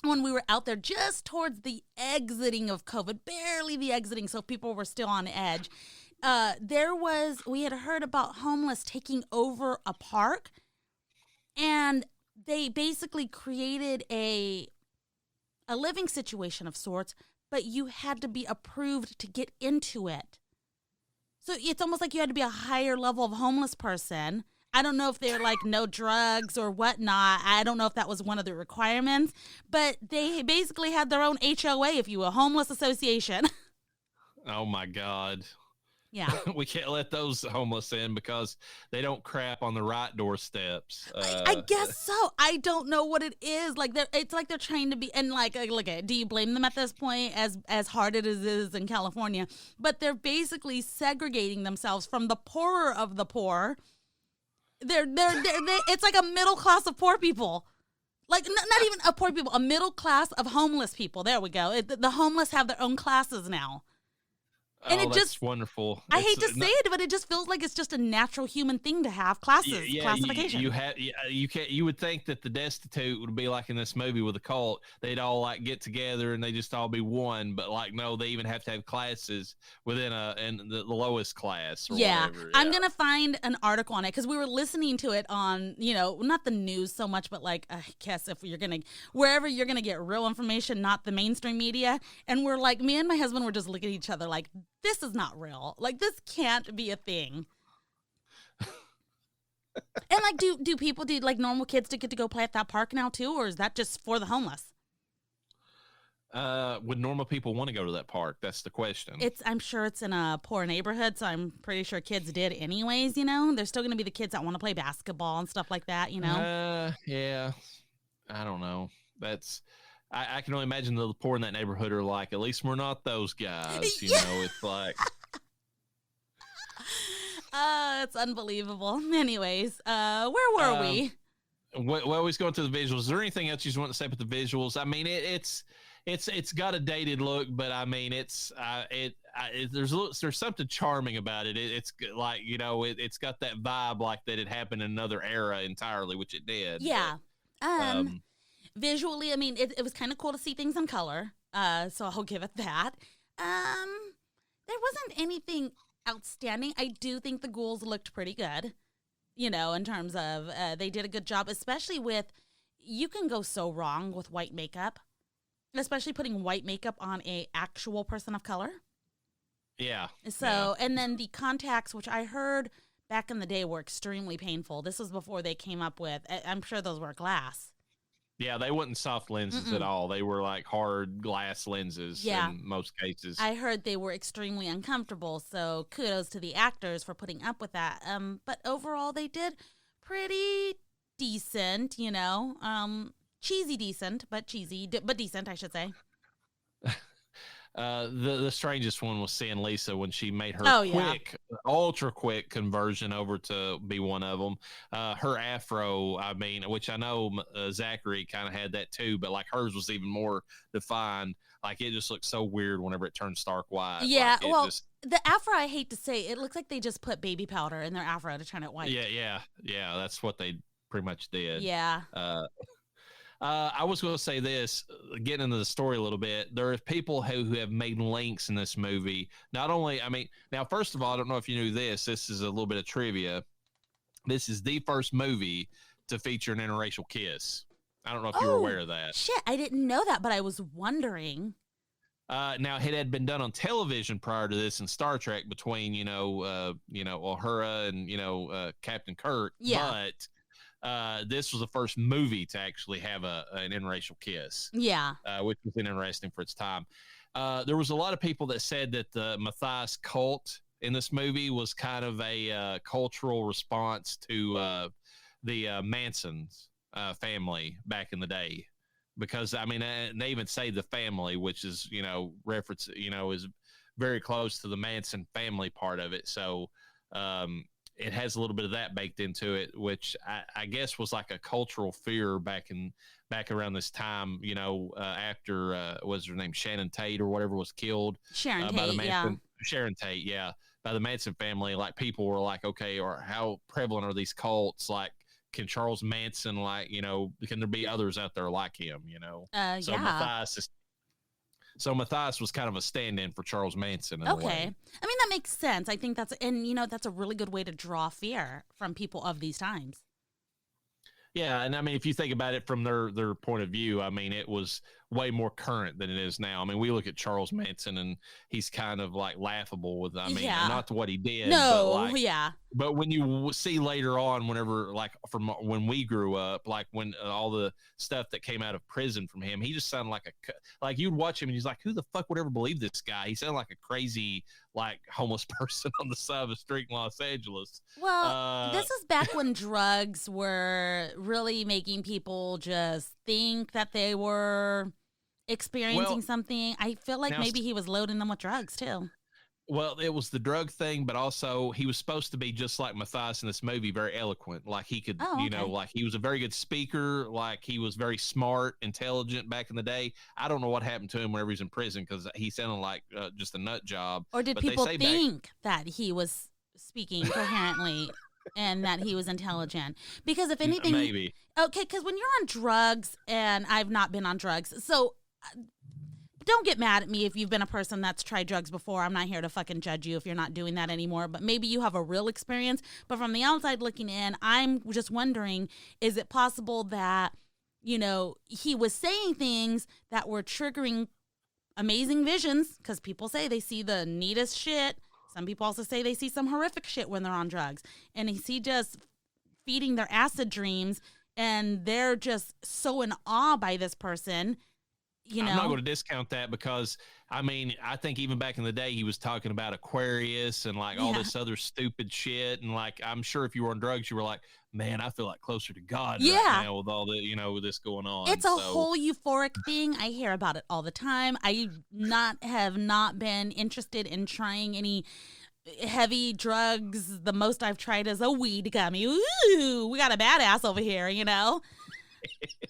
[SPEAKER 2] when we were out there just towards the exiting of COVID, barely the exiting, so people were still on edge, we had heard about homeless taking over a park, and they basically created a living situation of sorts, but you had to be approved to get into it. So it's almost like you had to be a higher level of homeless person. I don't know if they're like no drugs or whatnot. I don't know if that was one of the requirements, but they basically had their own HOA, if you will, homeless association.
[SPEAKER 1] Oh my God.
[SPEAKER 2] Yeah.
[SPEAKER 1] We can't let those homeless in because they don't crap on the right doorsteps.
[SPEAKER 2] I guess so. I don't know what it is. Like it's like they're trying to be, and like look at, do you blame them at this point as hard as it is in California? But they're basically segregating themselves from the poorer of the poor. They're it's like a middle class of poor people. Like not even a poor people, a middle class of homeless people. There we go. The homeless have their own classes now. And
[SPEAKER 1] that's just wonderful.
[SPEAKER 2] I hate to say it, but it just feels like it's just a natural human thing to have classes, classification.
[SPEAKER 1] You would think that the destitute would be like in this movie with a cult. They'd all like get together and they just all be one. But like, no, they even have to have classes within in the lowest class. Or whatever.
[SPEAKER 2] I'm gonna find an article on it because we were listening to it on not the news so much, but like I guess if wherever you're gonna get real information, not the mainstream media. And we're like, me and my husband were just looking at each other like, this is not real. Like, this can't be a thing. And, like, do like normal kids to get to go play at that park now, too? Or is that just for the homeless?
[SPEAKER 1] Would normal people want to go to that park? That's the question.
[SPEAKER 2] I'm sure it's in a poor neighborhood, so I'm pretty sure kids did anyways, you know? There's still going to be the kids that want to play basketball and stuff like that, you know?
[SPEAKER 1] Yeah. I don't know. I can only imagine the poor in that neighborhood are like, at least we're not those guys, you know? It's like...
[SPEAKER 2] It's unbelievable. Anyways, where were we?
[SPEAKER 1] Well, we going to the visuals. Is there anything else you want to say about the visuals? I mean, it's got a dated look, but I mean, there's something charming about it. It's like, you know, it's got that vibe like that it happened in another era entirely, which it did.
[SPEAKER 2] Yeah. Visually, I mean, it was kind of cool to see things in color. So I'll give it that. There wasn't anything outstanding. I do think the ghouls looked pretty good, you know, in terms of they did a good job, especially with, you can go so wrong with white makeup, especially putting white makeup on a actual person of color.
[SPEAKER 1] Yeah.
[SPEAKER 2] So, and then the contacts, which I heard back in the day were extremely painful. This was before they came up with, I'm sure those were glass.
[SPEAKER 1] Yeah, they weren't soft lenses at all. They were like hard glass lenses in most cases.
[SPEAKER 2] I heard they were extremely uncomfortable, so kudos to the actors for putting up with that. But overall, they did pretty decent, you know. Cheesy decent, but decent, I should say.
[SPEAKER 1] The strangest one was seeing Lisa when she made her ultra quick conversion over to be one of them. Her afro, I mean, which I know Zachary kind of had that too, but like hers was even more defined. Like it just looked so weird whenever it turned stark white.
[SPEAKER 2] Yeah, well, the afro, I hate to say, it looks like they just put baby powder in their afro to turn it white.
[SPEAKER 1] Yeah. That's what they pretty much did.
[SPEAKER 2] Yeah.
[SPEAKER 1] I was going to say this, getting into the story a little bit. There are people who have made links in this movie. Not only, I mean, now, first of all, I don't know if you knew this. This is a little bit of trivia. This is the first movie to feature an interracial kiss. I don't know if you were aware of that.
[SPEAKER 2] Shit, I didn't know that, but I was wondering.
[SPEAKER 1] Now, it had been done on television prior to this in Star Trek between, Uhura and, Captain Kirk.
[SPEAKER 2] Yeah.
[SPEAKER 1] But this was the first movie to actually have an interracial kiss.
[SPEAKER 2] Yeah.
[SPEAKER 1] Which was interesting for its time. There was a lot of people that said that the Matthias cult in this movie was kind of a cultural response to the Manson's family back in the day. Because, I mean, they even say the family, which is, reference, is very close to the Manson family part of it. So, it has a little bit of that baked into it, which I guess was like a cultural fear back around this time, after was her name Shannon Tate or whatever was killed.
[SPEAKER 2] Sharon
[SPEAKER 1] by the
[SPEAKER 2] Tate,
[SPEAKER 1] Manson, Sharon Tate, yeah, by the Manson family. Like people were like, okay, or how prevalent are these cults? Like, can Charles Manson, can there be others out there like him? So
[SPEAKER 2] yeah.
[SPEAKER 1] Matthias was kind of a stand-in for Charles Manson.
[SPEAKER 2] Okay. I mean, that makes sense. I think that's a really good way to draw fear from people of these times.
[SPEAKER 1] Yeah, and I mean, if you think about it from their point of view, I mean, it was way more current than it is now. I mean, we look at Charles Manson, and he's kind of like laughable with, not to what he did.
[SPEAKER 2] No,
[SPEAKER 1] but But when you see later on, whenever, like, from when we grew up, like when all the stuff that came out of prison from him, he just sounded like you'd watch him and he's like, who the fuck would ever believe this guy? He sounded like a crazy, like, homeless person on the side of the street in Los Angeles.
[SPEAKER 2] Well, this is back when drugs were really making people just think that they were experiencing something. I feel like maybe he was loading them with drugs too.
[SPEAKER 1] Well, it was the drug thing, but also he was supposed to be just like Matthias in this movie, very eloquent. Like he could, like he was a very good speaker. Like he was very smart, intelligent back in the day. I don't know what happened to him whenever he was in prison because he sounded like just a nut job.
[SPEAKER 2] Or did people think that he was speaking coherently and that he was intelligent? Because if anything,
[SPEAKER 1] maybe.
[SPEAKER 2] Okay, because when you're on drugs, and I've not been on drugs, so don't get mad at me if you've been a person that's tried drugs before. I'm not here to fucking judge you if you're not doing that anymore, but maybe you have a real experience. But from the outside looking in, I'm just wondering, is it possible that, he was saying things that were triggering amazing visions? Because people say they see the neatest shit. Some people also say they see some horrific shit when they're on drugs. And is he just feeding their acid dreams and they're just so in awe by this person? You know?
[SPEAKER 1] I'm not going to discount that because, I mean, I think even back in the day, he was talking about Aquarius and like all this other stupid shit. And like, I'm sure if you were on drugs, you were like, man, I feel like closer to God right now with all the, with this going on.
[SPEAKER 2] It's a whole euphoric thing. I hear about it all the time. I have not been interested in trying any heavy drugs. The most I've tried is a weed gummy. Ooh, we got a badass over here,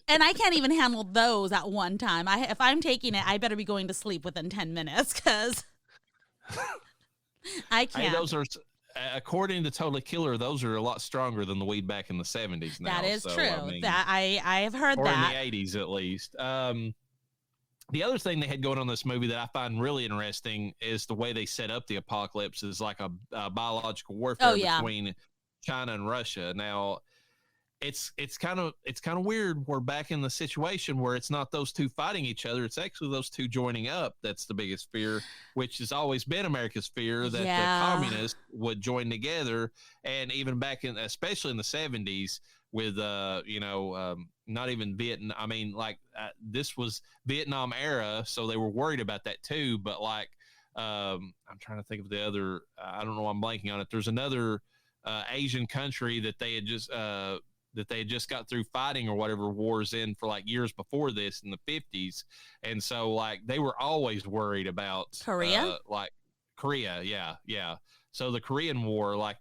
[SPEAKER 2] And I can't even handle those at one time. If I'm taking it, I better be going to sleep within 10 minutes because I can't.
[SPEAKER 1] Hey, those are, according to Totally Killer, those are a lot stronger than the weed back in the 70s now.
[SPEAKER 2] That is true.
[SPEAKER 1] I mean,
[SPEAKER 2] that I have heard
[SPEAKER 1] or
[SPEAKER 2] that.
[SPEAKER 1] in the 80s at least. The other thing they had going on in this movie that I find really interesting is the way they set up the apocalypse is like a biological warfare between China and Russia. Now, it's kind of weird. We're back in the situation where it's not those two fighting each other. It's actually those two joining up. That's the biggest fear, which has always been America's fear, that the communists would join together. And even back in, especially in the 70s with, not even Vietnam. I mean, like this was Vietnam era. So they were worried about that too. But like, I'm trying to think of the other, I don't know. I'm blanking on it. There's another Asian country that they had just got through fighting or whatever wars in for like years before this in the 50s. And so like they were always worried about
[SPEAKER 2] Korea.
[SPEAKER 1] Korea. Yeah. So the Korean War, like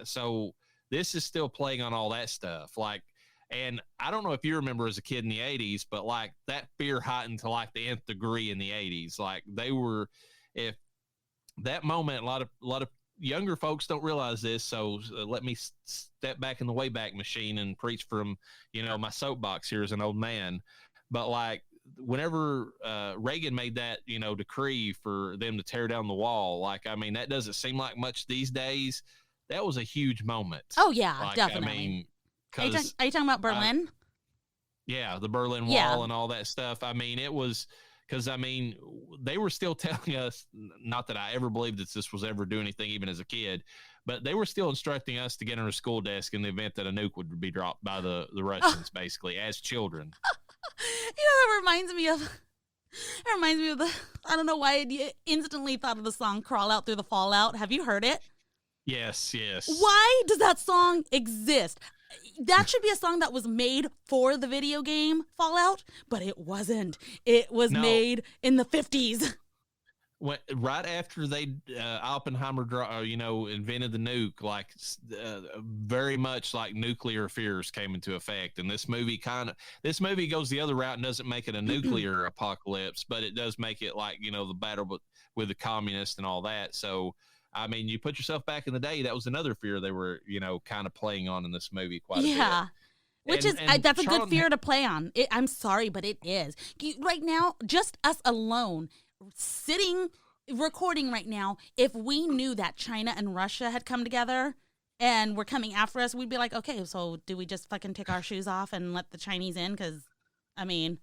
[SPEAKER 1] so this is still playing on all that stuff. Like, and I don't know if you remember as a kid in the 80s, but like that fear heightened to like the nth degree in the 80s. Like if that moment, a lot of younger folks don't realize this, so let me step back in the Wayback Machine and preach from, my soapbox here as an old man. But like whenever Reagan made that, decree for them to tear down the wall, like, I mean, that doesn't seem like much these days. That was a huge moment.
[SPEAKER 2] Oh, yeah,
[SPEAKER 1] like,
[SPEAKER 2] definitely.
[SPEAKER 1] I mean,
[SPEAKER 2] are you talking about Berlin?
[SPEAKER 1] The Berlin Wall and all that stuff. I mean, it was... Because, I mean, they were still telling us, not that I ever believed that this was ever doing anything, even as a kid, but they were still instructing us to get on a school desk in the event that a nuke would be dropped by the Russians, basically, as children.
[SPEAKER 2] That reminds me of I don't know why I instantly thought of the song Crawl Out Through the Fallout. Have you heard it?
[SPEAKER 1] Yes.
[SPEAKER 2] Why does that song exist? That should be a song that was made for the video game Fallout, but it wasn't. It was made in the 50s.
[SPEAKER 1] Right after they Oppenheimer, invented the nuke, like very much like nuclear fears came into effect, and this movie goes the other route and doesn't make it a nuclear apocalypse, but it does make it like the battle with the communists and all that. So. I mean, you put yourself back in the day, that was another fear they were, kind of playing on in this movie quite a bit. Yeah.
[SPEAKER 2] Which that's a good fear to play on. I'm sorry, but it is. Right now, just us alone, recording right now, if we knew that China and Russia had come together and were coming after us, we'd be like, okay, so do we just fucking take our shoes off and let the Chinese in? Because, I mean...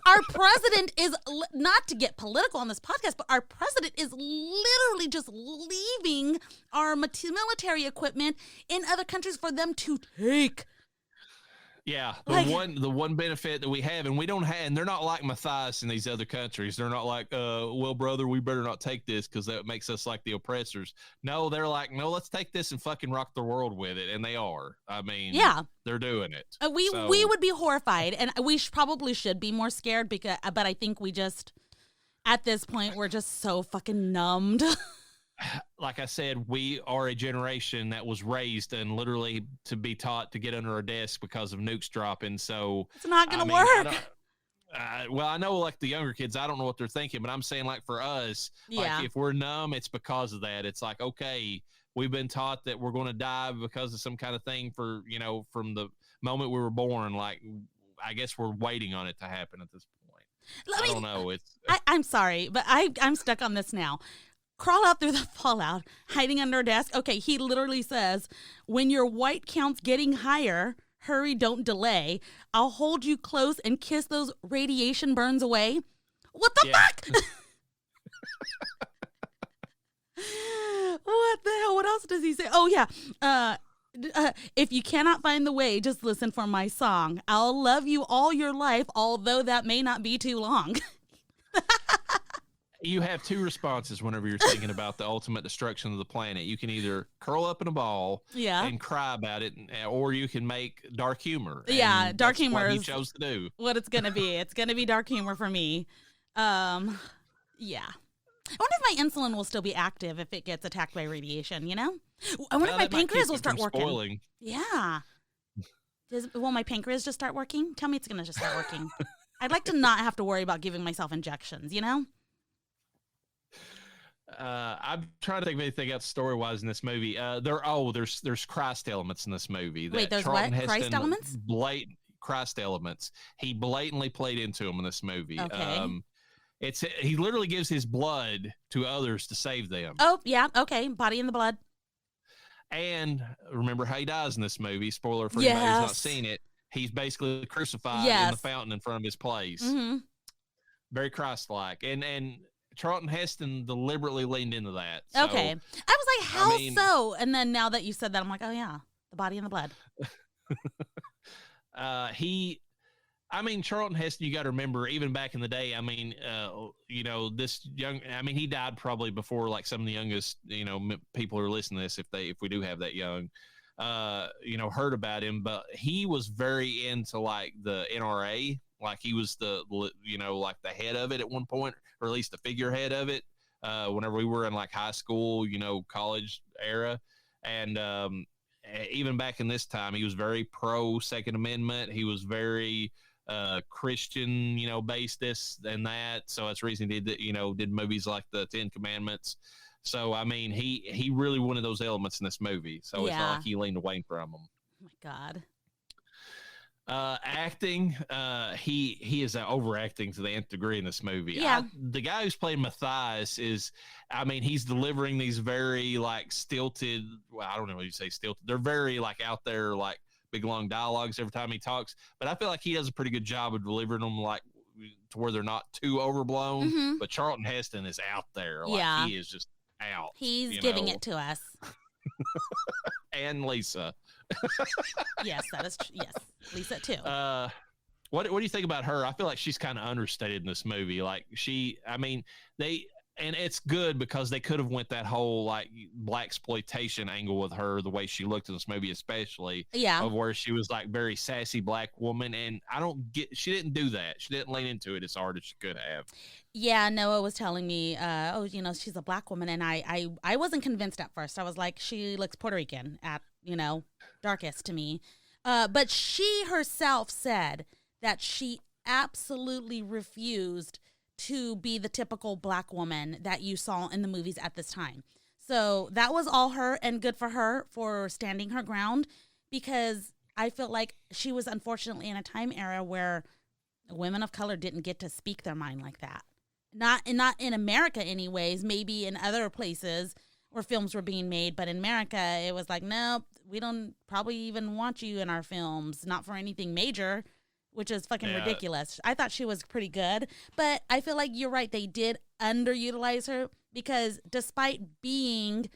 [SPEAKER 2] Our president is, not to get political on this podcast, but our president is literally just leaving our military equipment in other countries for them to take.
[SPEAKER 1] Yeah, the one benefit that we have, and we don't have, and they're not like Matthias in these other countries. They're not like, well, brother, we better not take this because that makes us like the oppressors. No, they're like, no, let's take this and fucking rock the world with it, and they are. I mean, they're doing it.
[SPEAKER 2] We would be horrified, and we probably should be more scared but I think we just, at this point, we're just so fucking numbed.
[SPEAKER 1] Like I said, we are a generation that was raised and literally to be taught to get under a desk because of nukes dropping. So
[SPEAKER 2] it's not going to work.
[SPEAKER 1] Well, I know like the younger kids, I don't know what they're thinking, but I'm saying like for us, like if we're numb, it's because of that. It's like, okay, we've been taught that we're going to die because of some kind of thing for, from the moment we were born. Like, I guess we're waiting on it to happen at this point. I don't know.
[SPEAKER 2] I'm sorry, but I'm stuck on this now. Crawl out through the fallout, hiding under a desk. Okay, he literally says, when your white count's getting higher, hurry, don't delay. I'll hold you close and kiss those radiation burns away. What the fuck? What the hell? What else does he say? Oh, yeah. If you cannot find the way, just listen for my song. I'll love you all your life, although that may not be too long.
[SPEAKER 1] You have two responses whenever you're thinking about the ultimate destruction of the planet. You can either curl up in a ball and cry about it, or you can make dark humor.
[SPEAKER 2] Yeah, dark humor
[SPEAKER 1] what
[SPEAKER 2] is
[SPEAKER 1] he chose to do.
[SPEAKER 2] what it's going to be. It's going to be dark humor for me. Yeah. I wonder if my insulin will still be active if it gets attacked by radiation, you know? I wonder if my pancreas will start working.
[SPEAKER 1] Spoiling.
[SPEAKER 2] Yeah. Will my pancreas just start working? Tell me it's going to just start working. I'd like to not have to worry about giving myself injections, you know?
[SPEAKER 1] I'm trying to think of anything else story-wise in this movie. There's Christ elements in this movie.
[SPEAKER 2] Wait, there's Charlton what? Christ elements?
[SPEAKER 1] Blatant Christ elements. He blatantly played into them in this movie.
[SPEAKER 2] Okay.
[SPEAKER 1] He literally gives his blood to others to save them.
[SPEAKER 2] Oh, yeah. Okay. Body in the blood.
[SPEAKER 1] And remember how he dies in this movie. Spoiler for anybody who's not seen it. He's basically crucified in the fountain in front of his place.
[SPEAKER 2] Mm-hmm.
[SPEAKER 1] Very Christ-like. And Charlton Heston deliberately leaned into that. So,
[SPEAKER 2] okay. I was like, how so? And then now that you said that, I'm like, oh, yeah, the body in the blood.
[SPEAKER 1] Charlton Heston, you got to remember, even back in the day, he died probably before like some of the youngest, people who are listening to this, if we do have that young, heard about him. But he was very into like the NRA. Like he was like the head of it at one point, or at least the figurehead of it. Whenever we were in like high school, college era, and even back in this time, he was very pro Second Amendment. He was very Christian, based this and that. So that's the reason he did movies like the Ten Commandments. So he really wanted those elements in this movie. So it's not like he leaned away from them.
[SPEAKER 2] Oh my God.
[SPEAKER 1] Acting, he is overacting to the nth degree in this movie.
[SPEAKER 2] Yeah.
[SPEAKER 1] The guy who's playing Matthias he's delivering these very like stilted, well, I don't know what you say stilted. They're very like out there, like big long dialogues every time he talks. But I feel like he does a pretty good job of delivering them like to where they're not too overblown.
[SPEAKER 2] Mm-hmm.
[SPEAKER 1] But Charlton Heston is out there. Like he is just out.
[SPEAKER 2] He's giving it to us.
[SPEAKER 1] And Lisa.
[SPEAKER 2] Yes, that is yes, Lisa too.
[SPEAKER 1] What do you think about her? I feel like she's kind of understated in this movie. Like and it's good because they could have went that whole like blaxploitation angle with her, the way she looked in this movie, especially of where she was like very sassy black woman, and she didn't do that. She didn't lean into it as hard as she could have.
[SPEAKER 2] Yeah, Noah was telling me, she's a black woman, and I wasn't convinced at first. I was like, she looks Puerto Rican at darkest to me, but she herself said that she absolutely refused to be the typical black woman that you saw in the movies at this time. So that was all her, and good for her for standing her ground, because I feel like she was unfortunately in a time era where women of color didn't get to speak their mind like that. Not in America anyways, maybe in other places where films were being made, but in America it was like, nope, we don't probably even want you in our films, not for anything major, which is fucking ridiculous. I thought she was pretty good, but I feel like you're right. They did underutilize her because despite being,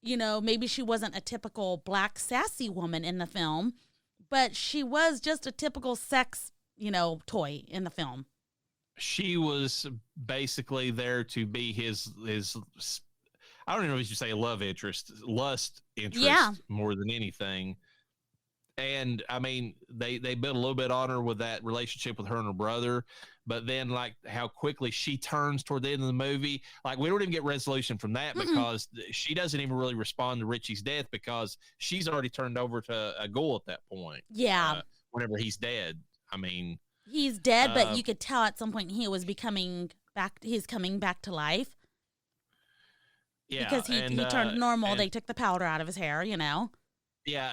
[SPEAKER 2] maybe she wasn't a typical black sassy woman in the film, but she was just a typical sex, toy in the film.
[SPEAKER 1] She was basically there to be his I don't even know if you say lust interest more than anything. And they built a little bit on her with that relationship with her and her brother, but then like how quickly she turns toward the end of the movie, like we don't even get resolution from that because she doesn't even really respond to Richie's death because she's already turned over to a ghoul at that point.
[SPEAKER 2] Yeah.
[SPEAKER 1] Whenever he's dead,
[SPEAKER 2] he's dead, but you could tell at some point he was he's coming back to life. Yeah, because he turned normal. They took the powder out of his hair,
[SPEAKER 1] Yeah,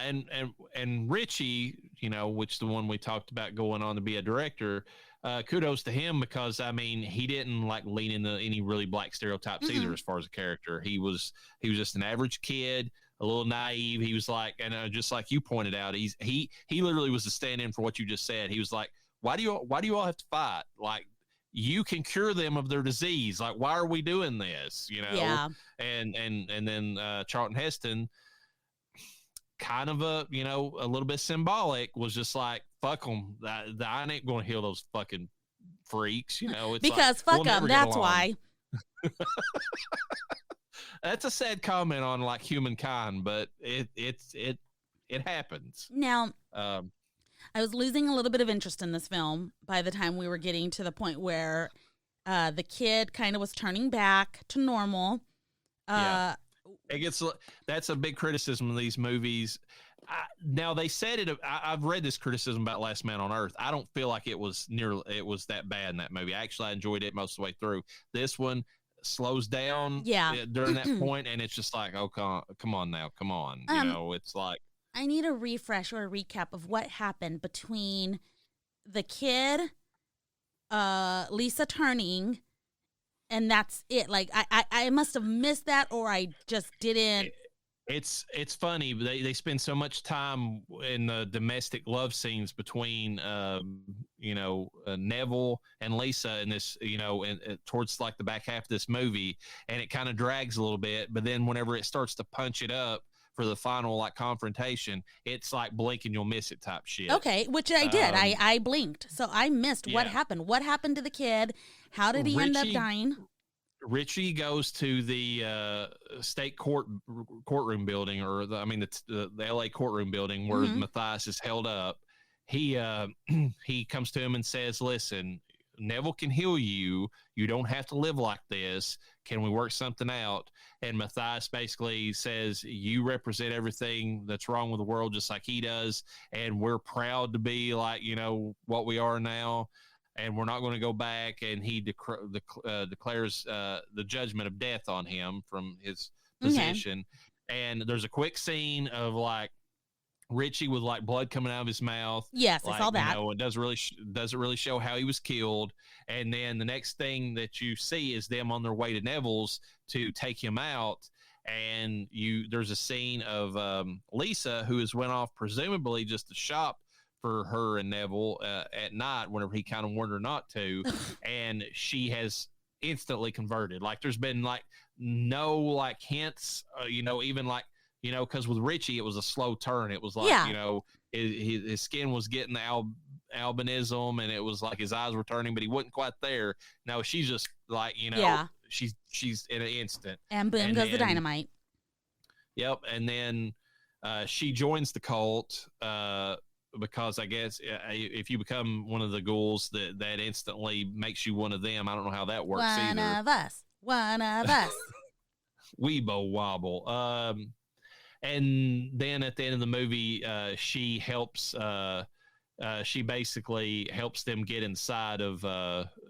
[SPEAKER 1] and Richie, which the one we talked about going on to be a director, kudos to him because he didn't like lean into any really black stereotypes either as far as a character. He was just an average kid, a little naive. He was like, and just like you pointed out, he literally was a stand-in for what you just said. He was like, why do you all have to fight? Like, you can cure them of their disease. Like, why are we doing this?
[SPEAKER 2] Yeah.
[SPEAKER 1] And then Charlton Heston kind of a, you know, a little bit symbolic, was just like, fuck them. I ain't going to heal those fucking freaks, you know. It's
[SPEAKER 2] because
[SPEAKER 1] like,
[SPEAKER 2] fuck them, that's why.
[SPEAKER 1] That's a sad comment on like humankind, but it happens.
[SPEAKER 2] Now, I was losing a little bit of interest in this film by the time we were getting to the point where the kid kind of was turning back to normal.
[SPEAKER 1] Yeah. That's a big criticism of these movies. Now they said it. I've read this criticism about Last Man on Earth. I don't feel like it was that bad in that movie. Actually, I enjoyed it most of the way through. This one slows down during that point, and it's just like, oh, come on now, come on. You know, it's like,
[SPEAKER 2] I need a refresh or a recap of what happened between the kid, Lisa turning, and that's it. Like I must have missed that, or I just didn't.
[SPEAKER 1] It's funny. They spend so much time in the domestic love scenes between, you know, Neville and Lisa in this, you know, and towards like the back half of this movie, and it kind of drags a little bit. But then whenever it starts to punch it up for the final like confrontation, it's like blink and you'll miss it type shit.
[SPEAKER 2] Okay, which I did. I blinked, so I missed what happened. What happened to the kid? How did he end up dying?
[SPEAKER 1] Richie goes to the state courtroom building, or the LA courtroom building where Matthias is held up. He comes to him and says, "Listen, Neville can heal you. You don't have to live like this. Can we work something out?" And Matthias basically says, "You represent everything that's wrong with the world, just like he does, and we're proud to be like, you know, what we are now. And we're not going to go back." And he declares the judgment of death on him from his position. Okay. And there's a quick scene of like Richie with like blood coming out of his mouth.
[SPEAKER 2] Yes,
[SPEAKER 1] like,
[SPEAKER 2] I saw that.
[SPEAKER 1] You know, it doesn't really show how he was killed. And then the next thing that you see is them on their way to Neville's to take him out. And there's a scene of Lisa, who has went off presumably just to shop for her and Neville at night whenever he kind of warned her not to. And she has instantly converted. Like there's been like no like hints, you know, even like, you know, because with Richie, it was a slow turn. It was like, you know, his skin was getting the albinism, and it was like his eyes were turning, but he wasn't quite there. No, she's just like, you know, she's in an instant.
[SPEAKER 2] And boom goes the dynamite.
[SPEAKER 1] Yep. And then she joins the cult because I guess if you become one of the ghouls, that instantly makes you one of them. I don't know how that works either.
[SPEAKER 2] One of us.
[SPEAKER 1] Weebo wobble. And then at the end of the movie, she helps. She basically helps them get inside of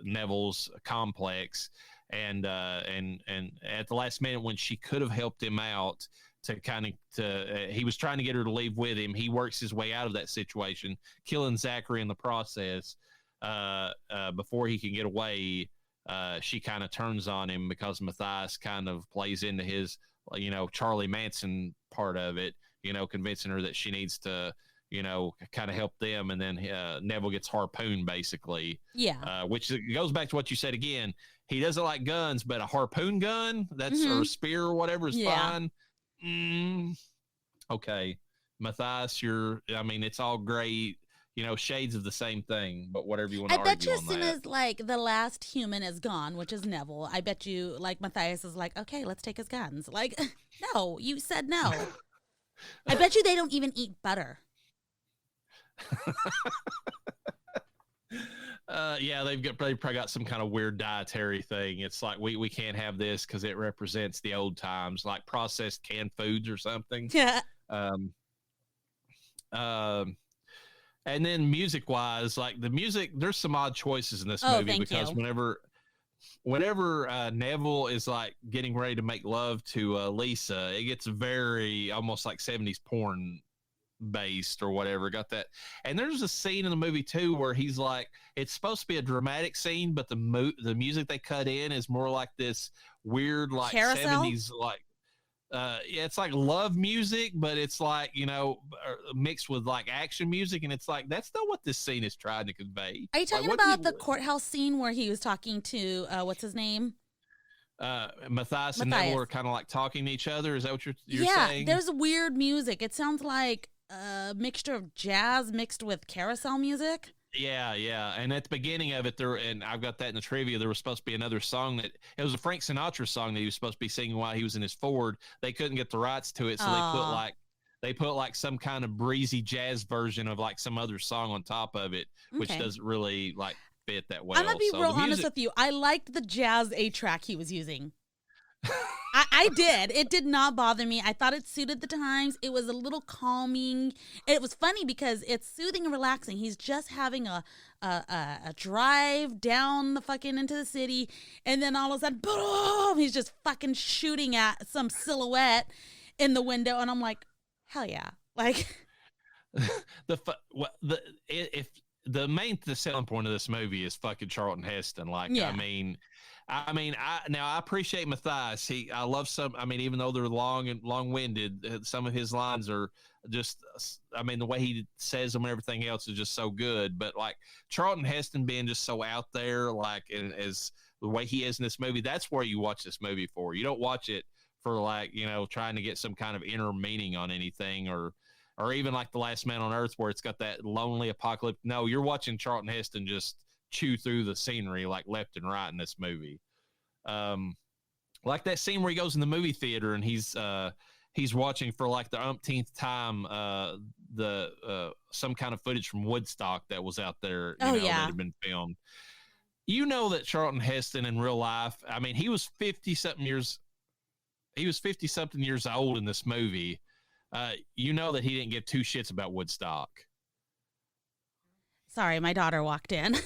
[SPEAKER 1] Neville's complex, and at the last minute when she could have helped him out, he was trying to get her to leave with him. He works his way out of that situation, killing Zachary in the process. Before he can get away, she kind of turns on him because Matthias kind of plays into his, you know, Charlie Manson part of it, you know, convincing her that she needs to, you know, kind of help them. And then Neville gets harpooned basically. Yeah. Which goes back to what you said again. He doesn't like guns, but a harpoon gun, that's or a spear or whatever is fine. Okay. Matthias, it's all great, you know, shades of the same thing, but whatever you want to argue on that.
[SPEAKER 2] I bet you as soon as like the last human is gone, which is Neville, I bet you like Matthias is like, okay, let's take his guns. Like, no, you said no. I bet you they don't even eat butter.
[SPEAKER 1] They've probably got some kind of weird dietary thing. It's like we can't have this because it represents the old times, like processed canned foods or something. Yeah. And then music wise, like the music, there's some odd choices in this movie because whenever Neville is like getting ready to make love to Lisa, it gets very almost like 70s porn based or whatever. Got that? And there's a scene in the movie too where he's like, it's supposed to be a dramatic scene, but the music they cut in is more like this weird like Carousel? 70s like it's like love music, but it's like, you know, mixed with like action music, and it's like that's not what this scene is trying to convey.
[SPEAKER 2] Are you talking about the courthouse scene where he was talking to what's his name?
[SPEAKER 1] Matthias and Neville are kind of like talking to each other. Is that what you're saying?
[SPEAKER 2] Yeah, there's weird music. It sounds like a mixture of jazz mixed with carousel music.
[SPEAKER 1] Yeah, yeah. And at the beginning of it, and I've got that in the trivia, there was supposed to be another song that it was a Frank Sinatra song that he was supposed to be singing while he was in his Ford. They couldn't get the rights to it, so they put like some kind of breezy jazz version of like some other song on top of it, which doesn't really like fit that well.
[SPEAKER 2] I'm gonna be real honest with you. I liked the jazz 8-track he was using. I did. It did not bother me. I thought it suited the times. It was a little calming. It was funny because it's soothing and relaxing. He's just having a drive down the fucking into the city, and then all of a sudden, boom! He's just fucking shooting at some silhouette in the window, and I'm like, hell yeah! Like
[SPEAKER 1] the selling point of this movie is fucking Charlton Heston. Like, yeah. I appreciate Matthias. I love some. I mean, even though they're long-winded, some of his lines are just. I mean, the way he says them and everything else is just so good. But like Charlton Heston being just so out there, like as the way he is in this movie, that's where you watch this movie for. You don't watch it for like trying to get some kind of inner meaning on anything or even like The Last Man on Earth where it's got that lonely apocalypse. No, you're watching Charlton Heston just chew through the scenery like left and right in this movie. Like that scene where he goes in the movie theater and he's watching for like the umpteenth time some kind of footage from Woodstock that was out there that had been filmed. You know that Charlton Heston in real life, I mean, he was 50-something years old in this movie. You know that he didn't give two shits about Woodstock.
[SPEAKER 2] Sorry, my daughter walked in.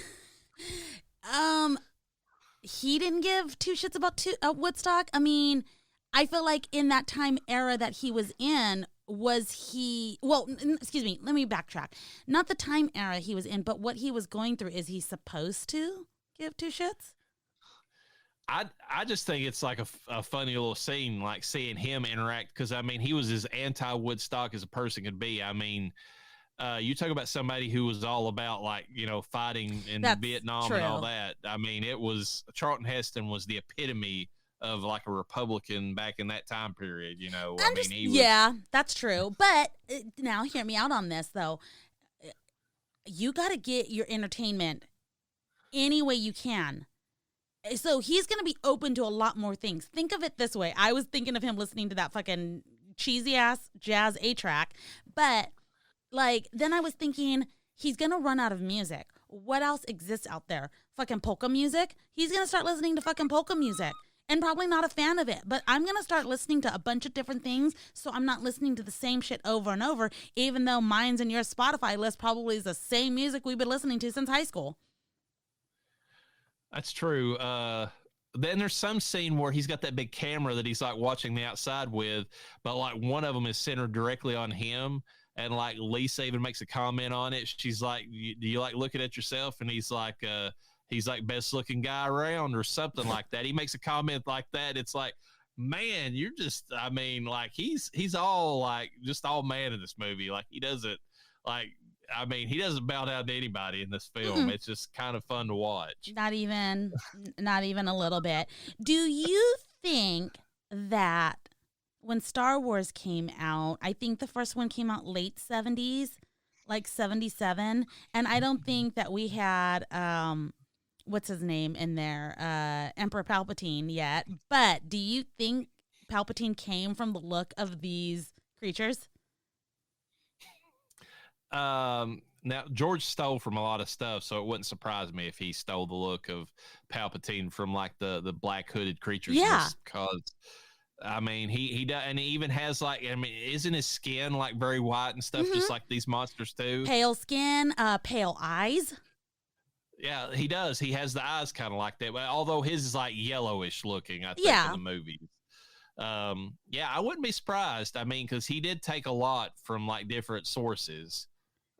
[SPEAKER 2] He didn't give two shits about Woodstock. I mean, I feel like in that time era that he was in, excuse me, let me backtrack. Not the time era he was in, but what he was going through. Is he supposed to give two shits?
[SPEAKER 1] I just think it's like a funny little scene, like seeing him interact, because, I mean, he was as anti-Woodstock as a person could be. I mean, you talk about somebody who was all about like fighting in Vietnam and all that. I mean, Charlton Heston was the epitome of like a Republican back in that time period.
[SPEAKER 2] Yeah, that's true. But now hear me out on this though. You got to get your entertainment any way you can. So he's going to be open to a lot more things. Think of it this way. I was thinking of him listening to that fucking cheesy ass jazz 8-track, but like, then I was thinking, he's going to run out of music. What else exists out there? Fucking polka music? He's going to start listening to fucking polka music and probably not a fan of it. But I'm going to start listening to a bunch of different things so I'm not listening to the same shit over and over, even though mine's and your Spotify list probably is the same music we've been listening to since high school.
[SPEAKER 1] That's true. Then there's some scene where he's got that big camera that he's like watching the outside with, but like one of them is centered directly on him. And like Lisa even makes a comment on it. She's like, "Do you like looking at yourself?" And he's like, "Best looking guy around," or something like that. He makes a comment like that. It's like, man, you're just. I mean, like he's all like just all man in this movie. Like he doesn't like. I mean, he doesn't bow down to anybody in this film. Mm-hmm. It's just kind of fun to watch.
[SPEAKER 2] Not even a little bit. Do you think that when Star Wars came out, I think the first one came out late 70s, like 77. And I don't think that we had, what's his name in there, Emperor Palpatine yet. But do you think Palpatine came from the look of these creatures?
[SPEAKER 1] Now, George stole from a lot of stuff, so it wouldn't surprise me if he stole the look of Palpatine from like the black hooded creatures.
[SPEAKER 2] Yeah.
[SPEAKER 1] Because I mean, he does, and he even has like, I mean, isn't his skin like very white and stuff, just like these monsters too?
[SPEAKER 2] Pale skin, pale eyes.
[SPEAKER 1] Yeah, he does. He has the eyes kind of like that, but although his is like yellowish looking, I think, in the movies. Yeah, I wouldn't be surprised. I mean, because he did take a lot from like different sources.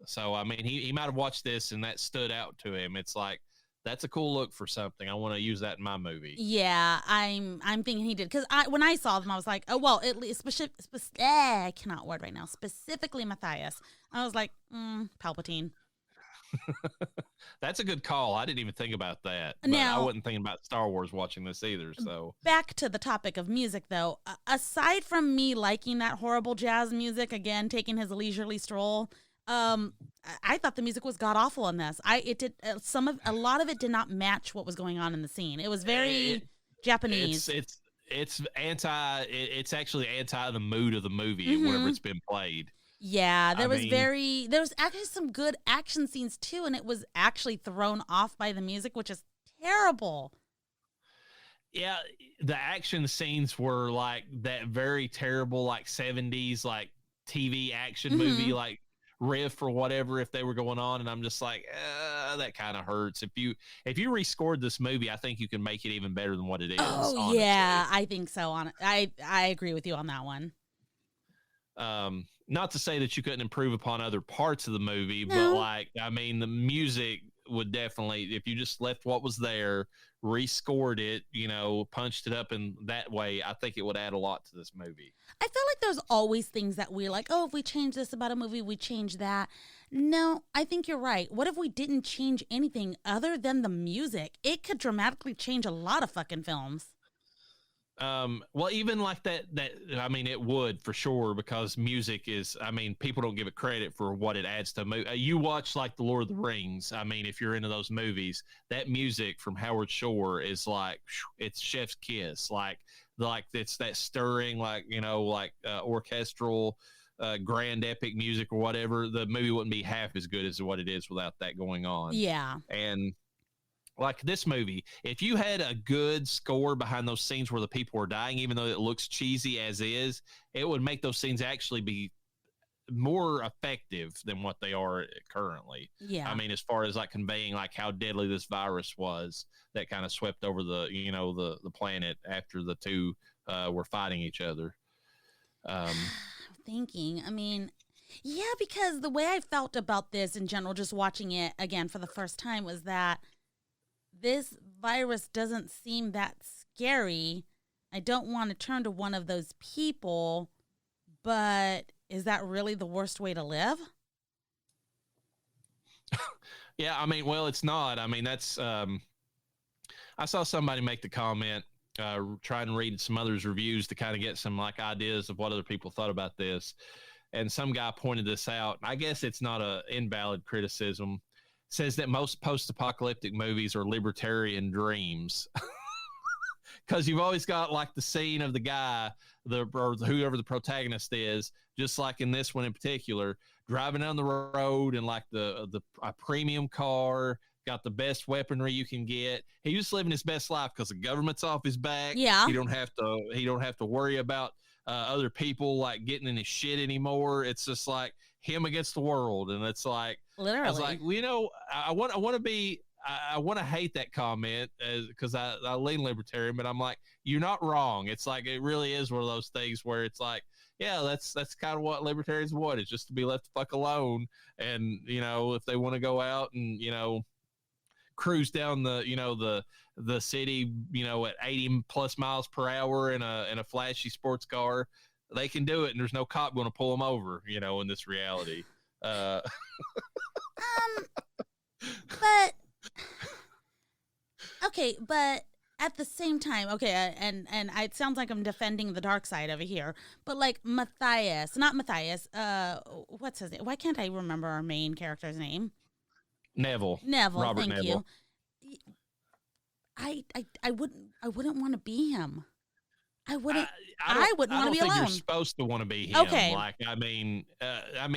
[SPEAKER 1] So, I mean, he might have watched this and that stood out to him. It's like, that's a cool look for something. I want to use that in my movie.
[SPEAKER 2] Yeah, I'm thinking he did. Because when I saw them, I was like, oh, well, at least, I cannot word right now. Specifically Matthias. I was like, Palpatine.
[SPEAKER 1] That's a good call. I didn't even think about that. But I
[SPEAKER 2] Now,
[SPEAKER 1] wasn't thinking about Star Wars watching this either. So
[SPEAKER 2] back to the topic of music, though. Aside from me liking that horrible jazz music, again, taking his leisurely stroll, I thought the music was god awful in this. It did a lot of it did not match what was going on in the scene. It was very Japanese.
[SPEAKER 1] It's anti. It's actually anti the mood of the movie
[SPEAKER 2] Mm-hmm.
[SPEAKER 1] whenever it's been played.
[SPEAKER 2] Yeah, there was actually some good action scenes too, and it was actually thrown off by the music, which is terrible.
[SPEAKER 1] Yeah, the action scenes were like that very terrible, like 70s, like TV action movie, like riff or whatever if they were going on, and I'm just like, that kind of hurts. If you rescored this movie, I think you can make it even better than what it is.
[SPEAKER 2] Oh
[SPEAKER 1] honestly.
[SPEAKER 2] yeah, I think so. I agree with you on that one.
[SPEAKER 1] Not to say that you couldn't improve upon other parts of the movie,
[SPEAKER 2] No.
[SPEAKER 1] but like, I mean, the music would definitely, if you just left what was there, rescored it, punched it up in that way, I think it would add a lot to this movie.
[SPEAKER 2] I feel like there's always things that we're like, oh, if we change this about a movie, we change that. No, I think you're right. What if we didn't change anything other than the music? It could dramatically change a lot of fucking films.
[SPEAKER 1] Well, even like that, I mean, it would for sure, because music is, I mean, people don't give it credit for what it adds to a movie. You watch like The Lord of the Rings. I mean, if you're into those movies, that music from Howard Shore is like, it's chef's kiss. Like it's that stirring, like, orchestral, grand epic music or whatever. The movie wouldn't be half as good as what it is without that going on.
[SPEAKER 2] Yeah.
[SPEAKER 1] And like this movie, if you had a good score behind those scenes where the people are dying, even though it looks cheesy as is, it would make those scenes actually be more effective than what they are currently.
[SPEAKER 2] Yeah.
[SPEAKER 1] I mean, as far as like conveying like how deadly this virus was that kind of swept over the planet after the two were fighting each other.
[SPEAKER 2] Thinking, I mean, yeah, because the way I felt about this in general, just watching it again for the first time, was that this virus doesn't seem that scary. I don't want to turn to one of those people, but is that really the worst way to live?
[SPEAKER 1] Yeah, I mean, well, it's not. I mean, that's, I saw somebody make the comment, try and read some others' reviews to kind of get some like ideas of what other people thought about this. And some guy pointed this out. I guess it's not a invalid criticism. Says that most post-apocalyptic movies are libertarian dreams. Because you've always got like the scene of the guy, or whoever the protagonist is, just like in this one in particular, driving down the road in like a premium car, got the best weaponry you can get. He's just living his best life because the government's off his back.
[SPEAKER 2] Yeah.
[SPEAKER 1] He don't have to worry about other people like getting in his shit anymore. It's just like him against the world, and it's like,
[SPEAKER 2] literally.
[SPEAKER 1] I was like, I want to hate that comment because I lean libertarian, but I'm like, you're not wrong. It's like, it really is one of those things where it's like, yeah, that's kind of what libertarians want. It's just to be left the fuck alone. And, if they want to go out and, cruise down the city, at 80 plus miles per hour in a flashy sports car, they can do it. And there's no cop going to pull them over, in this reality.
[SPEAKER 2] But okay, but at the same time, okay, and it sounds like I'm defending the dark side over here, but like not Matthias, what's his name? Why can't I remember our main character's name?
[SPEAKER 1] Neville,
[SPEAKER 2] Robert
[SPEAKER 1] Neville.
[SPEAKER 2] You. I wouldn't want to be him. I wouldn't want to be alone.
[SPEAKER 1] You're supposed to want to be him.
[SPEAKER 2] Okay.
[SPEAKER 1] Like, I mean,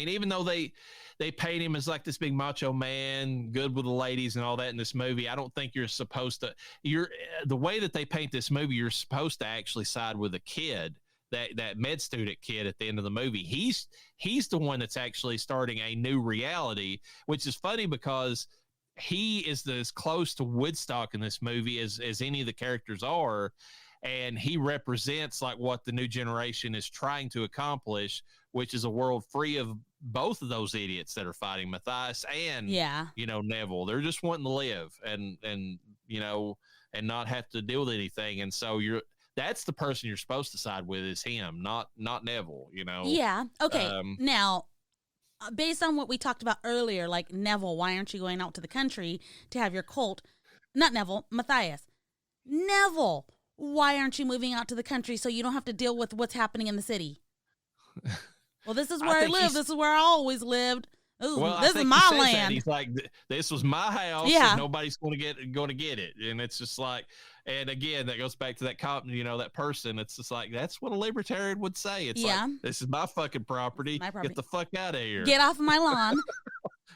[SPEAKER 1] even though they paint him as like this big macho man, good with the ladies and all that in this movie, I don't think you're supposed to. The way that they paint this movie, you're supposed to actually side with a kid, that med student kid at the end of the movie. He's the one that's actually starting a new reality, which is funny because he is as close to Woodstock in this movie as any of the characters are. And he represents like what the new generation is trying to accomplish, which is a world free of both of those idiots that are fighting, Matthias and Neville. They're just wanting to live and not have to deal with anything. And so that's the person you're supposed to side with, is him, not Neville.
[SPEAKER 2] Yeah. Okay. Now, based on what we talked about earlier, like Neville, why aren't you going out to the country to have your cult? Not Neville, Matthias. Neville, why aren't you moving out to the country so you don't have to deal with what's happening in the city? Well, this is where I live. This is where I always lived. This is my land.
[SPEAKER 1] He's like, this was my house.
[SPEAKER 2] Yeah.
[SPEAKER 1] And nobody's going to get it. And it's just like, and again, that goes back to that cop, that person. It's just like, that's what a libertarian would say. It's like, this is my fucking property. Get the fuck out of here.
[SPEAKER 2] Get off my lawn.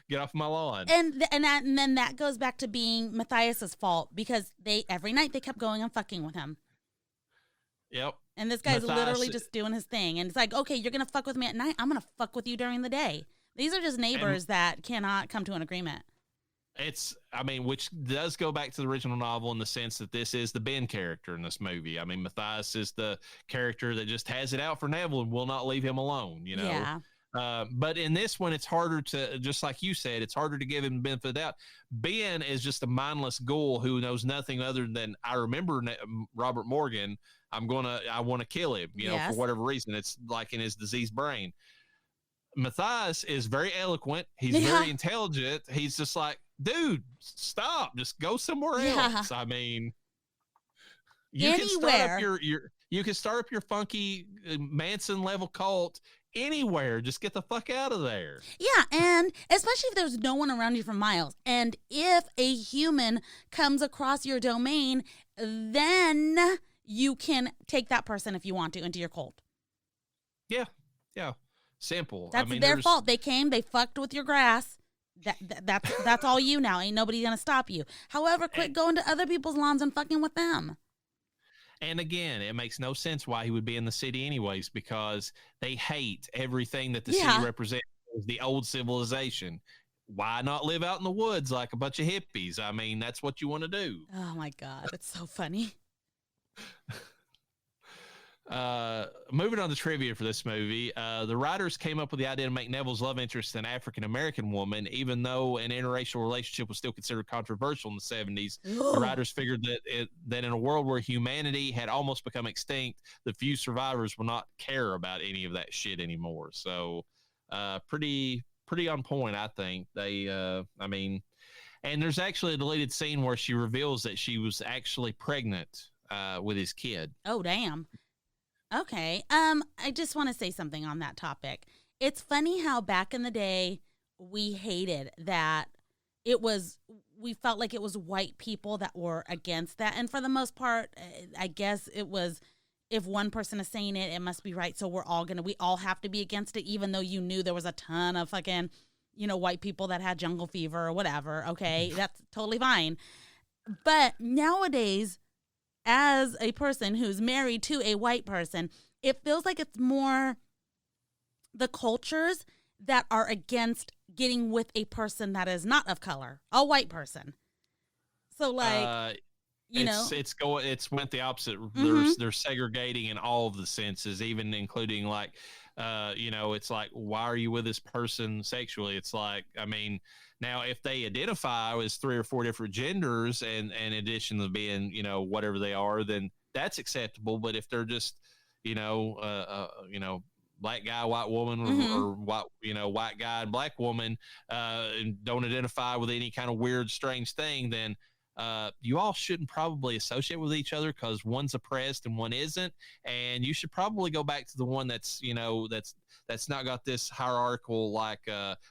[SPEAKER 1] Get off my lawn.
[SPEAKER 2] And then that goes back to being Matthias's fault because every night they kept going and fucking with him.
[SPEAKER 1] Yep.
[SPEAKER 2] And this guy's literally just doing his thing. And it's like, okay, you're going to fuck with me at night. I'm going to fuck with you during the day. These are just neighbors that cannot come to an agreement.
[SPEAKER 1] Which does go back to the original novel in the sense that this is the Ben character in this movie. I mean, Matthias is the character that just has it out for Neville and will not leave him alone,
[SPEAKER 2] Yeah.
[SPEAKER 1] But in this one, it's harder to, just like you said, it's harder to give him the benefit of the doubt. Ben is just a mindless ghoul who knows nothing other than, I remember Robert Morgan, I want to kill him, for whatever reason. It's like in his diseased brain. Matthias is very eloquent. He's very intelligent. He's just like, dude, stop. Just go somewhere else. I mean, you can start up your funky Manson level cult anywhere. Just get the fuck out of there.
[SPEAKER 2] Yeah, and especially if there's no one around you for miles. And if a human comes across your domain, then you can take that person if you want to into your cult.
[SPEAKER 1] Yeah. Simple.
[SPEAKER 2] That's their fault. They came, they fucked with your grass. That's all you now. Ain't nobody gonna stop you. However, quit going to other people's lawns and fucking with them.
[SPEAKER 1] And again, it makes no sense why he would be in the city anyways, because they hate everything that the city represents, the old civilization. Why not live out in the woods like a bunch of hippies? I mean, that's what you want to do.
[SPEAKER 2] Oh my God, it's so funny.
[SPEAKER 1] Moving on to trivia for this movie, the writers came up with the idea to make Neville's love interest an African-American woman, even though an interracial relationship was still considered controversial in the 70s. The writers figured that in a world where humanity had almost become extinct, the few survivors will not care about any of that shit anymore. So, pretty on point, I think. And there's actually a deleted scene where she reveals that she was actually pregnant with his kid.
[SPEAKER 2] Oh, damn. Okay. I just want to say something on that topic. It's funny how back in the day we hated that we felt like it was white people that were against that. And for the most part, I guess it was, if one person is saying it, it must be right. So we all have to be against it, even though you knew there was a ton of fucking, white people that had jungle fever or whatever. Okay. That's totally fine. But nowadays, as a person who's married to a white person, it feels like it's more the cultures that are against getting with a person that is not of color, a white person. So it's went the opposite. Mm-hmm.
[SPEAKER 1] They're segregating in all of the senses, even including like, it's like, why are you with this person sexually? It's like, I mean, now if they identify as 3 or 4 different genders and in addition to being, whatever they are, then that's acceptable. But if they're just, black guy, white woman, or white guy and black woman, and don't identify with any kind of weird, strange thing, then you all shouldn't probably associate with each other because one's oppressed and one isn't. And you should probably go back to the one that's not got this hierarchical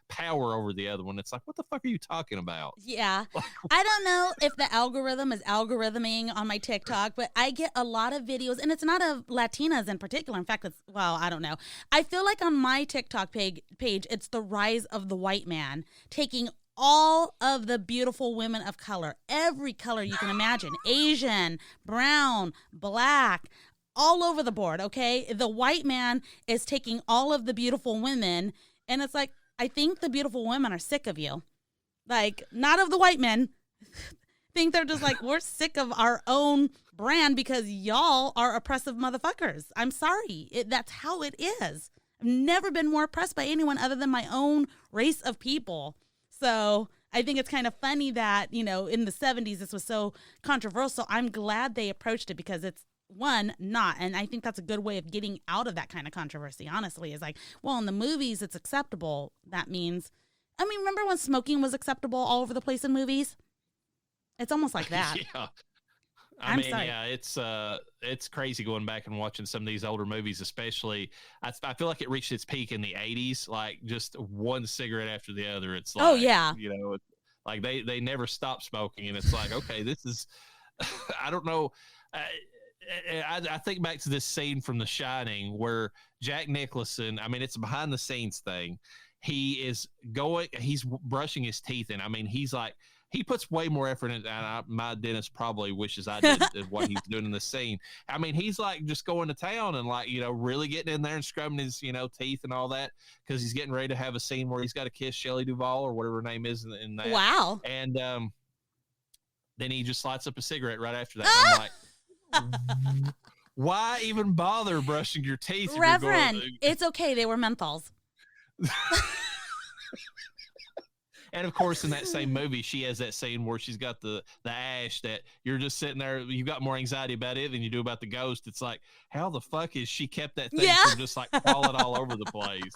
[SPEAKER 1] power over the other one. It's like, what the fuck are you talking about?
[SPEAKER 2] Yeah. I don't know if the algorithm is algorithming on my TikTok, but I get a lot of videos, and it's not of Latinas in particular. In fact, I don't know. I feel like on my TikTok page, it's the rise of the white man taking all of the beautiful women of color, every color you can imagine, Asian, brown, black, all over the board, okay? The white man is taking all of the beautiful women, and it's like, I think the beautiful women are sick of you. Like, not of the white men. Think they're just like, we're sick of our own brand because y'all are oppressive motherfuckers. I'm sorry. That's how it is. I've never been more oppressed by anyone other than my own race of people. So I think it's kind of funny that, in the 70s, this was so controversial. I'm glad they approached it because one, not. And I think that's a good way of getting out of that kind of controversy, honestly, is like, well, in the movies, it's acceptable. That means, I mean, remember when smoking was acceptable all over the place in movies? It's almost like that.
[SPEAKER 1] Yeah.
[SPEAKER 2] I'm sorry.
[SPEAKER 1] Yeah, it's crazy going back and watching some of these older movies, especially. I feel like it reached its peak in the 80s, like just one cigarette after the other. It's like,
[SPEAKER 2] Oh, yeah.
[SPEAKER 1] you know, like they never stop smoking. And it's like, okay, this is, I don't know. I think back to this scene from The Shining where Jack Nicholson, I mean, it's a behind the scenes thing. He's brushing his teeth, and I mean, he puts way more effort in than my dentist probably wishes I did what he's doing in the scene. I mean, he's like just going to town and like, you know, really getting in there and scrubbing his, you know, teeth and all that, because he's getting ready to have a scene where he's got to kiss Shelley Duvall or whatever her name is in that.
[SPEAKER 2] Wow.
[SPEAKER 1] And then he just lights up a cigarette right after that. And I'm like, why even bother brushing your teeth?
[SPEAKER 2] Reverend, it's okay. They were menthols.
[SPEAKER 1] And of course, in that same movie, she has that scene where she's got the ash that you're just sitting there. You've got more anxiety about it than you do about the ghost. It's like, how the fuck is she kept that thing from just like falling all over the place?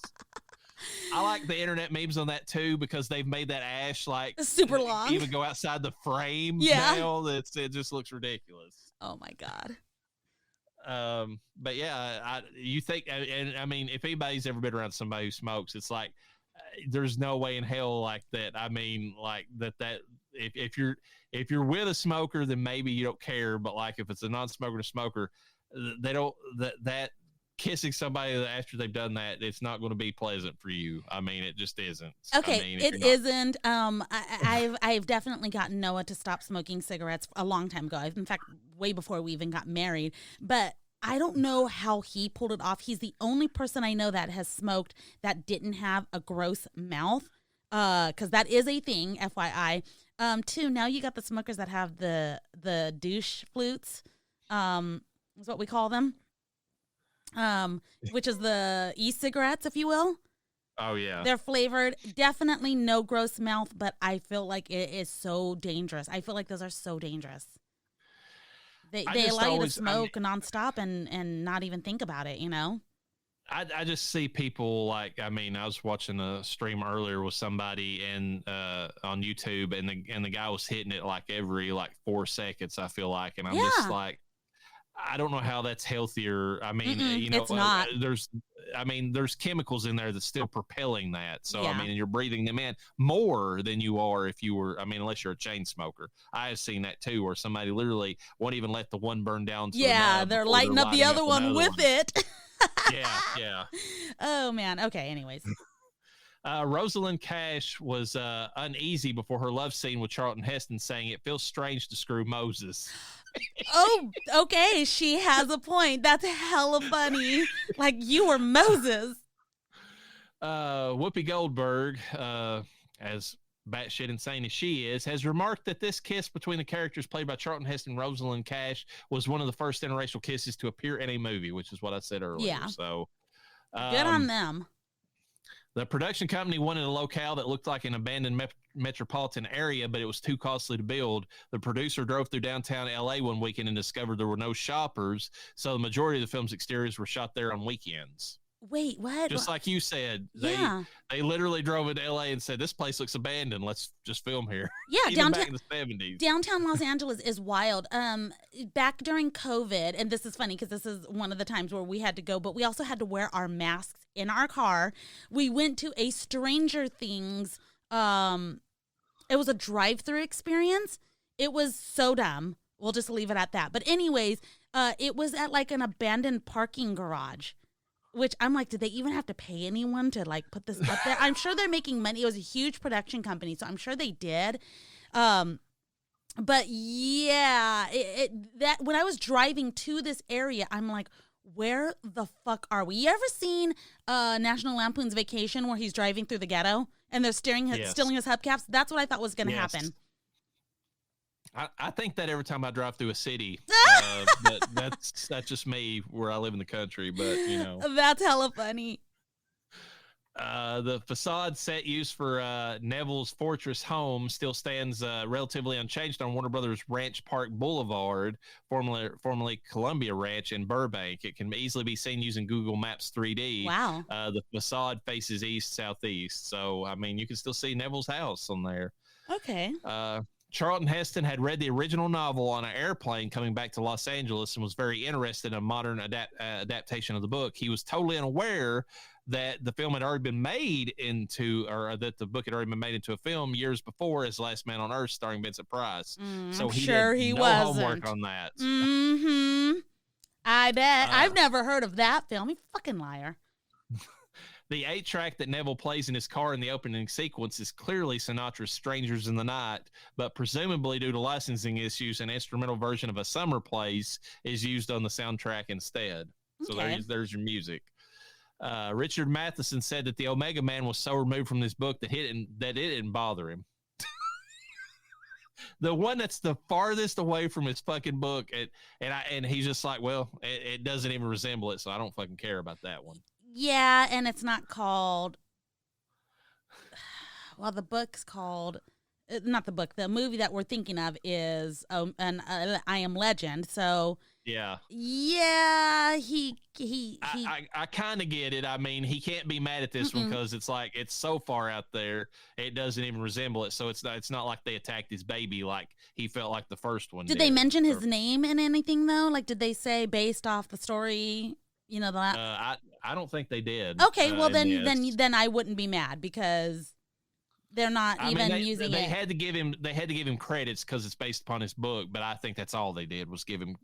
[SPEAKER 1] I like the internet memes on that too, because they've made that ash like
[SPEAKER 2] super long,
[SPEAKER 1] even go outside the frame.
[SPEAKER 2] Yeah,
[SPEAKER 1] now it just looks ridiculous.
[SPEAKER 2] Oh my god.
[SPEAKER 1] But yeah, you think, and I mean, if anybody's ever been around somebody who smokes, it's like there's no way in hell like that. I mean, like that if you're with a smoker, then maybe you don't care. But like if it's a non-smoker to smoker, they don't that kissing somebody after they've done that, it's not going to be pleasant for you. I mean, it just isn't.
[SPEAKER 2] Okay,
[SPEAKER 1] I mean,
[SPEAKER 2] it isn't. I've definitely gotten Noah to stop smoking cigarettes a long time ago. In fact, way before we even got married. But I don't know how he pulled it off. He's the only person I know that has smoked that didn't have a gross mouth, because that is a thing, FYI. Two, now you got the smokers that have the douche flutes, is what we call them, which is the e-cigarettes, if you will.
[SPEAKER 1] Oh, yeah.
[SPEAKER 2] They're flavored. Definitely no gross mouth, but I feel like it is so dangerous. I feel like those are so dangerous. They allow you to smoke nonstop and not even think about it, you know?
[SPEAKER 1] I just see people like, I mean, I was watching a stream earlier with somebody and on YouTube, and the guy was hitting it like every 4 seconds, I feel like. And I'm just like, I don't know how that's healthier. I mean, you know,
[SPEAKER 2] it's not.
[SPEAKER 1] There's chemicals in there that's still propelling that. So, I mean, you're breathing them in more than you are if you were, I mean, unless you're a chain smoker. I have seen that too, where somebody literally won't even let the one burn down.
[SPEAKER 2] They're lighting up the other one with it.
[SPEAKER 1] Yeah.
[SPEAKER 2] Oh, man. Okay, anyways.
[SPEAKER 1] Rosalind Cash was uneasy before her love scene with Charlton Heston, saying it feels strange to screw Moses.
[SPEAKER 2] Oh, okay. She has a point. That's hella funny. Like, you were Moses.
[SPEAKER 1] Whoopi Goldberg, as batshit insane as she is, has remarked that this kiss between the characters played by Charlton Heston and Rosalind Cash was one of the first interracial kisses to appear in a movie, which is what I said earlier.
[SPEAKER 2] Yeah.
[SPEAKER 1] So,
[SPEAKER 2] good on them.
[SPEAKER 1] The production company wanted a locale that looked like an abandoned metropolitan area, but it was too costly to build. The producer drove through downtown LA one weekend and discovered there were no shoppers, so the majority of the film's exteriors were shot there on weekends.
[SPEAKER 2] Wait, what?
[SPEAKER 1] Just like you said, they literally drove into LA and said, this place looks abandoned. Let's just film here.
[SPEAKER 2] Yeah,
[SPEAKER 1] Even back in the 70s.
[SPEAKER 2] Downtown Los Angeles is wild. Back during COVID, and this is funny because this is one of the times where we had to go, but we also had to wear our masks in our car. We went to a Stranger Things. It was a drive-through experience. It was so dumb. We'll just leave it at that. But anyways, it was at like an abandoned parking garage. Which I'm like, did they even have to pay anyone to like put this up there? I'm sure they're making money. It was a huge production company, so I'm sure they did. But yeah, that when I was driving to this area, I'm like, where the fuck are we? You ever seen National Lampoon's Vacation where he's driving through the ghetto and they're stealing his hubcaps? That's what I thought was going to happen.
[SPEAKER 1] I think that every time I drive through a city, that's just me where I live in the country, but you know.
[SPEAKER 2] That's hella funny.
[SPEAKER 1] The facade set used for Neville's fortress home still stands relatively unchanged on Warner Brothers Ranch Park Boulevard, formerly Columbia Ranch in Burbank. It can easily be seen using Google Maps 3D.
[SPEAKER 2] Wow.
[SPEAKER 1] The facade faces east-southeast, so I mean you can still see Neville's house on there.
[SPEAKER 2] Okay.
[SPEAKER 1] Charlton Heston had read the original novel on an airplane coming back to Los Angeles and was very interested in a modern adaptation of the book. He was totally unaware that the film had already been made into, or that the book had already been made into a film years before as Last Man on Earth starring Vincent Price.
[SPEAKER 2] So he sure did no
[SPEAKER 1] homework on that.
[SPEAKER 2] Mm-hmm. I bet. I've never heard of that film. You fucking liar.
[SPEAKER 1] The 8-track that Neville plays in his car in the opening sequence is clearly Sinatra's Strangers in the Night, but presumably due to licensing issues, an instrumental version of A Summer Place is used on the soundtrack instead. Okay. So there's your music. Richard Matheson said that the Omega Man was so removed from this book that it didn't bother him. The one that's the farthest away from his fucking book, and he's just like, well, it doesn't even resemble it, so I don't fucking care about that one.
[SPEAKER 2] Yeah, and it's not called. Well, the book's called. Not the book. The movie that we're thinking of is I Am Legend. So
[SPEAKER 1] yeah,
[SPEAKER 2] he.
[SPEAKER 1] I kind of get it. I mean, he can't be mad at this one because it's like it's so far out there, it doesn't even resemble it. So it's not like they attacked his baby like he felt like the first one.
[SPEAKER 2] Did they mention his name in anything though? Like, did they say based off the story? You know,
[SPEAKER 1] I don't think they did.
[SPEAKER 2] Okay, well then I wouldn't be mad because they're not using it.
[SPEAKER 1] They had to give him credits because it's based upon his book, but I think that's all they did was give him,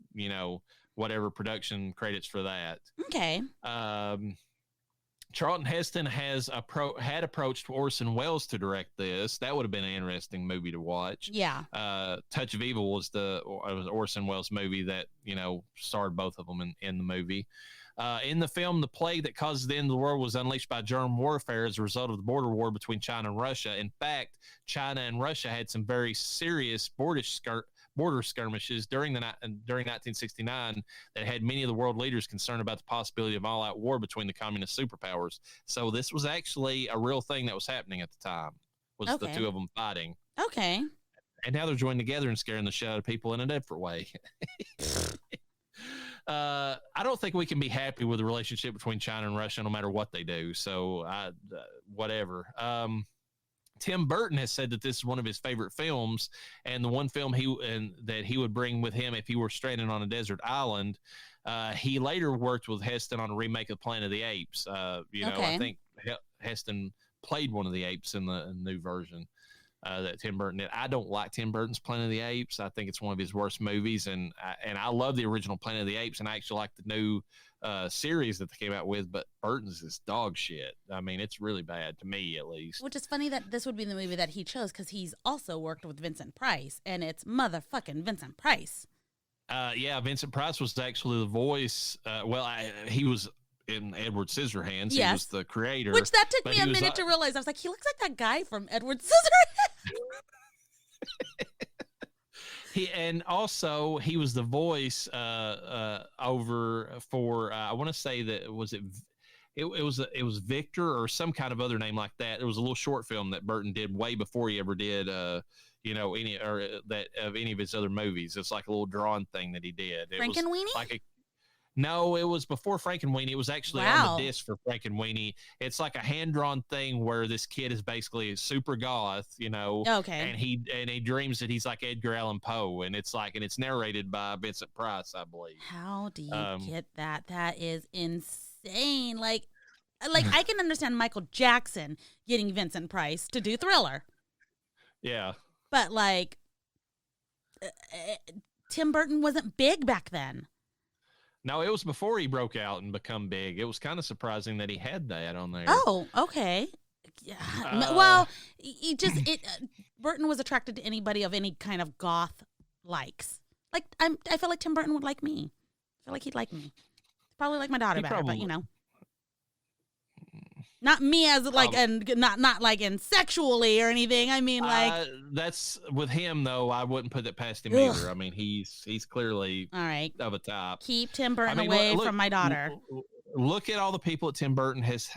[SPEAKER 1] whatever production credits for that.
[SPEAKER 2] Okay.
[SPEAKER 1] Charlton Heston had approached Orson Welles to direct this. That would have been an interesting movie to watch.
[SPEAKER 2] Yeah.
[SPEAKER 1] Touch of Evil was Orson Welles movie that starred both of them in the movie. In the film, the plague that causes the end of the world was unleashed by germ warfare as a result of the border war between China and Russia. In fact, China and Russia had some very serious border skirmishes during 1969 that had many of the world leaders concerned about the possibility of all-out war between the communist superpowers. So this was actually a real thing that was happening at the time, was the two of them fighting.
[SPEAKER 2] Okay.
[SPEAKER 1] And now they're joined together and scaring the shit out of people in a different way. I don't think we can be happy with the relationship between China and Russia no matter what they do. So whatever. Tim Burton has said that this is one of his favorite films, and the one film that he would bring with him if he were stranded on a desert island. He later worked with Heston on a remake of Planet of the Apes. Okay. I think Heston played one of the apes in the new version that Tim Burton did. I don't like Tim Burton's Planet of the Apes. I think it's one of his worst movies, and I love the original Planet of the Apes, and I actually like the new series that they came out with, but Burton's is dog shit. I mean, it's really bad to me, at least.
[SPEAKER 2] Which is funny that this would be the movie that he chose because he's also worked with Vincent Price, and it's motherfucking Vincent Price.
[SPEAKER 1] Yeah, Vincent Price was actually the voice. He was in Edward Scissorhands. Yes. He was the creator.
[SPEAKER 2] Which that took me a minute to realize. I was like, he looks like that guy from Edward Scissorhands. He was the voice over for I want to say that it was Victor or some kind of other name like that. It was a little short film that Burton did way before he ever did any of his other movies. It's like a little drawing thing that he did. Frankenweenie?
[SPEAKER 1] No, it was before Frankenweenie. It was actually on the disc for Frankenweenie. It's like a hand-drawn thing where this kid is basically super goth,
[SPEAKER 2] Okay.
[SPEAKER 1] And he dreams that he's like Edgar Allan Poe, and it's narrated by Vincent Price, I believe.
[SPEAKER 2] How do you get that? That is insane. Like I can understand Michael Jackson getting Vincent Price to do Thriller.
[SPEAKER 1] Yeah.
[SPEAKER 2] But Tim Burton wasn't big back then.
[SPEAKER 1] No, it was before he broke out and become big. It was kind of surprising that he had that on there.
[SPEAKER 2] Oh, okay. Yeah. Burton was attracted to anybody of any kind of goth likes. Like I feel like Tim Burton would like me. I feel like he'd like me. Probably like my daughter better, but not me as and not like in sexually or anything. I mean,
[SPEAKER 1] that's with him though. I wouldn't put it past him either. I mean, he's clearly
[SPEAKER 2] all right
[SPEAKER 1] of a type.
[SPEAKER 2] Keep Tim Burton away from my daughter.
[SPEAKER 1] look at all the people that Tim Burton has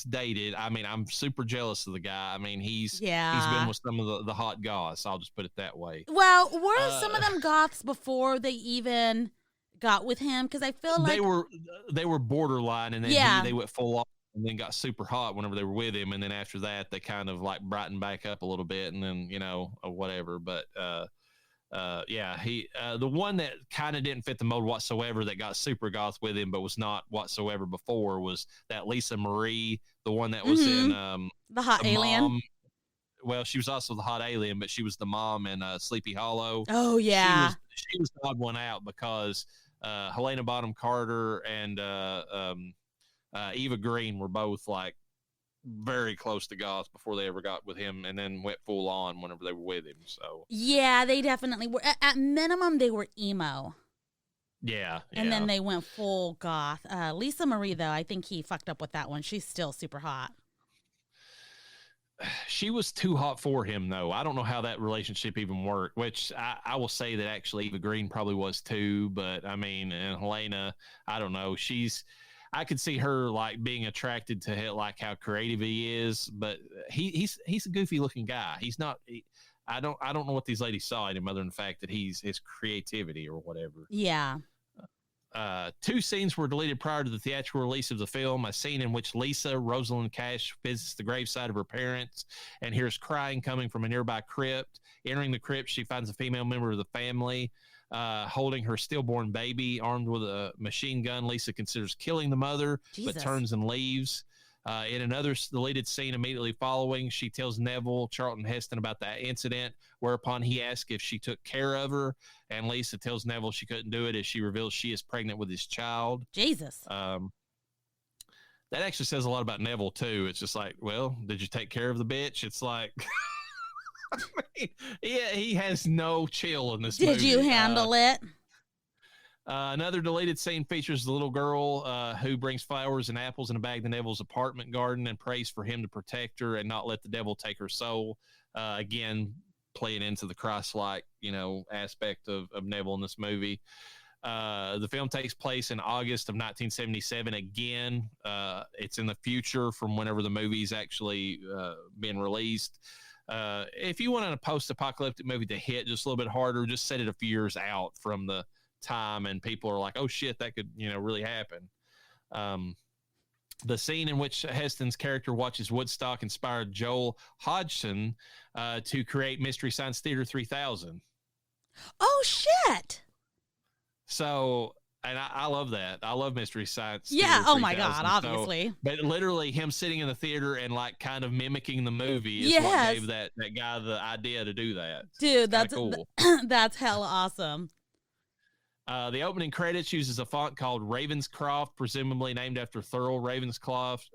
[SPEAKER 1] dated. I mean, I'm super jealous of the guy. I mean, he's been with some of the hot goths. I'll just put it that way.
[SPEAKER 2] Well, were some of them goths before they even got with him? Because I feel like
[SPEAKER 1] they were borderline, and then they went full on, and then got super hot whenever they were with him, and then after that, they kind of like brightened back up a little bit, and then whatever. But he the one that kind of didn't fit the mold whatsoever that got super goth with him, but was not whatsoever before, was that Lisa Marie, the one that was in
[SPEAKER 2] the hot alien.
[SPEAKER 1] Mom. Well, she was also the hot alien, but she was the mom in Sleepy Hollow.
[SPEAKER 2] Oh yeah,
[SPEAKER 1] she was the odd one out because Helena Bonham Carter and Eva Green were both like very close to goth before they ever got with him, and then went full on whenever they were with him. So
[SPEAKER 2] yeah, they definitely were. At minimum, they were emo.
[SPEAKER 1] Yeah.
[SPEAKER 2] And then they went full goth. Lisa Marie, though, I think he fucked up with that one. She's still super hot.
[SPEAKER 1] She was too hot for him, though. I don't know how that relationship even worked, which I will say that actually Eva Green probably was too. But I mean, and Helena, I don't know. I could see her like being attracted to him, like how creative he is, but he's a goofy looking guy. He's not. I don't know what these ladies saw in him other than the fact that he's his creativity or whatever.
[SPEAKER 2] Yeah.
[SPEAKER 1] 2 scenes were deleted prior to the theatrical release of the film. A scene in which Lisa, Rosalind Cash, visits the graveside of her parents and hears crying coming from a nearby crypt. Entering the crypt, she finds a female member of the family holding her stillborn baby, armed with a machine gun. Lisa considers killing the mother, but turns and leaves. In another deleted scene immediately following, she tells Neville Charlton Heston about that incident, whereupon he asks if she took care of her, and Lisa tells Neville she couldn't do it as she reveals she is pregnant with his child.
[SPEAKER 2] Jesus.
[SPEAKER 1] That actually says a lot about Neville, too. It's just like, well, did you take care of the bitch? It's like... I mean, he has no chill in this movie.
[SPEAKER 2] Did you handle it?
[SPEAKER 1] Another deleted scene features the little girl who brings flowers and apples in a bag to Neville's apartment garden and prays for him to protect her and not let the devil take her soul. Again, playing into the Christ-like, aspect of Neville in this movie. The film takes place in August of 1977. Again, it's in the future from whenever the movie's actually been released. If you want a post-apocalyptic movie to hit just a little bit harder, just set it a few years out from the time, and people are like, oh shit, that could really happen. The scene in which Heston's character watches Woodstock inspired Joel Hodgson to create Mystery Science Theater 3000.
[SPEAKER 2] Oh shit.
[SPEAKER 1] So, and I love that. I love Mystery Science.
[SPEAKER 2] Yeah. Oh my God. Obviously.
[SPEAKER 1] So, but literally, him sitting in the theater and like kind of mimicking the movie is what gave that guy the idea to do that.
[SPEAKER 2] Dude, that's
[SPEAKER 1] cool.
[SPEAKER 2] That's hella awesome.
[SPEAKER 1] The opening credits uses a font called Ravenscroft, presumably named after Thurl Ravenscroft,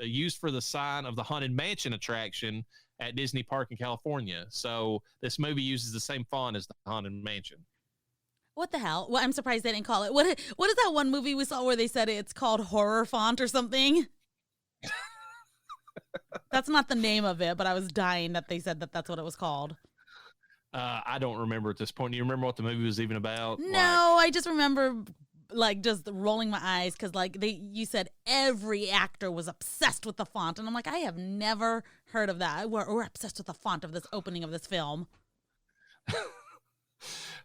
[SPEAKER 1] used for the sign of the Haunted Mansion attraction at Disney Park in California. So this movie uses the same font as the Haunted Mansion.
[SPEAKER 2] What the hell? Well, I'm surprised they didn't call it. What is that one movie we saw where they said it's called Horror Font or something? That's not the name of it, but I was dying that they said that that's what it was called.
[SPEAKER 1] I don't remember at this point. Do you remember what the movie was even about?
[SPEAKER 2] No, I just remember just rolling my eyes because you said every actor was obsessed with the font, and I'm like, I have never heard of that. We're obsessed with the font of this opening of this film.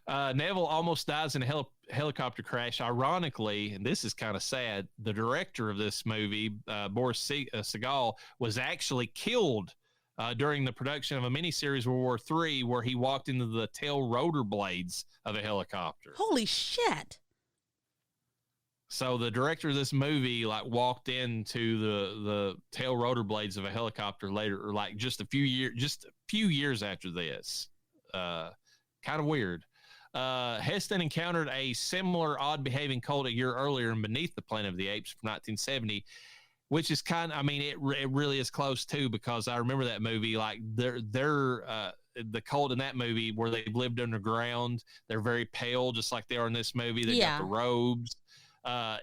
[SPEAKER 1] Neville almost dies in a helicopter crash. Ironically, and this is kind of sad, the director of this movie, Boris Segal, was actually killed during the production of a miniseries World War III, where he walked into the tail rotor blades of a helicopter.
[SPEAKER 2] Holy shit.
[SPEAKER 1] So the director of this movie walked into the tail rotor blades of a helicopter later, or just a few years after this. Kind of weird. Heston encountered a similar odd behaving cult a year earlier in Beneath the Planet of the Apes from 1970, which is it really is close too, because I remember that movie, they're the cult in that movie where they've lived underground. They're very pale, just like they are in this movie. They got the robes. I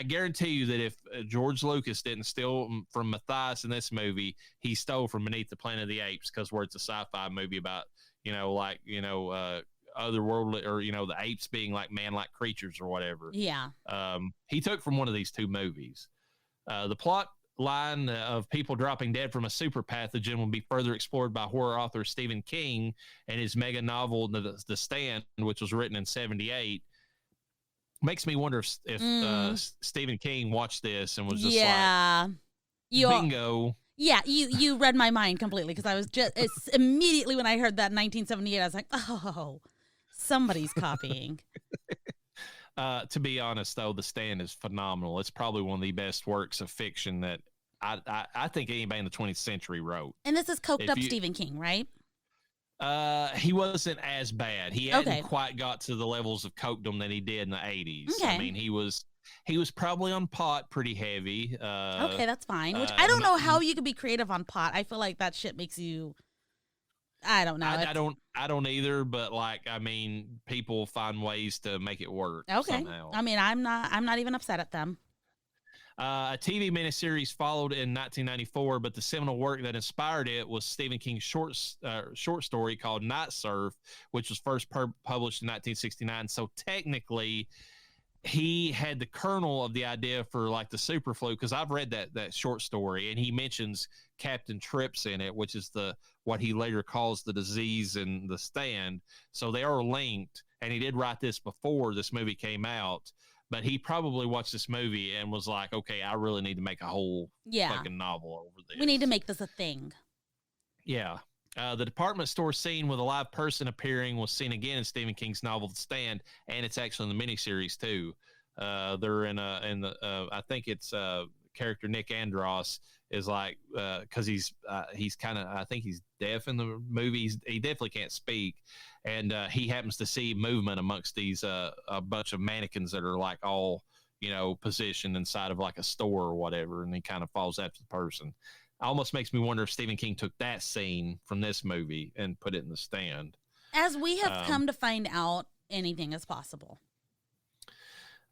[SPEAKER 1] guarantee you that if George Lucas didn't steal from Matthias in this movie, he stole from Beneath the Planet of the Apes, because where it's a sci-fi movie about, otherworldly, or the apes being like man-like creatures or whatever.
[SPEAKER 2] Yeah.
[SPEAKER 1] He took from one of these two movies. The plot line of people dropping dead from a super pathogen will be further explored by horror author Stephen King and his mega novel The Stand, which was written in 1978. Makes me wonder if Stephen King watched this and was just like, bingo.
[SPEAKER 2] Yeah, you read my mind completely, because I was it's immediately when I heard that 1978, I was like, oh, somebody's copying.
[SPEAKER 1] To be honest, though, The Stand is phenomenal. It's probably one of the best works of fiction that I think anybody in the 20th century wrote.
[SPEAKER 2] And this is coked up Stephen King, right?
[SPEAKER 1] He wasn't as bad. He hadn't quite got to the levels of cokedom that he did in the 80s.
[SPEAKER 2] Okay.
[SPEAKER 1] I mean, he was probably on pot pretty heavy.
[SPEAKER 2] Okay, that's fine. Which I don't know how you could be creative on pot. I feel like that shit makes you. I don't know.
[SPEAKER 1] I don't either. But I mean, people find ways to make it work.
[SPEAKER 2] Okay.
[SPEAKER 1] Somehow.
[SPEAKER 2] I mean, I'm not even upset at them.
[SPEAKER 1] A TV miniseries followed in 1994, but the seminal work that inspired it was Stephen King's short story called Night Surf, which was first published in 1969. So technically, he had the kernel of the idea for the super flu, because I've read that short story, and he mentions Captain Trips in it, which is what he later calls the disease in The Stand. So they are linked, and he did write this before this movie came out, but he probably watched this movie and was like, okay, I really need to make a whole fucking novel over this.
[SPEAKER 2] We need to make this a thing.
[SPEAKER 1] Yeah. The department store scene with a live person appearing was seen again in Stephen King's novel The Stand, and it's actually in the miniseries too. They're in I think it's character Nick Andros is because he's kind of, I think he's deaf in the movie. He definitely can't speak, and he happens to see movement amongst these a bunch of mannequins that are all positioned inside of a store or whatever, and he kind of falls after the person. Almost makes me wonder if Stephen King took that scene from this movie and put it in The Stand.
[SPEAKER 2] As we have come to find out, anything is possible.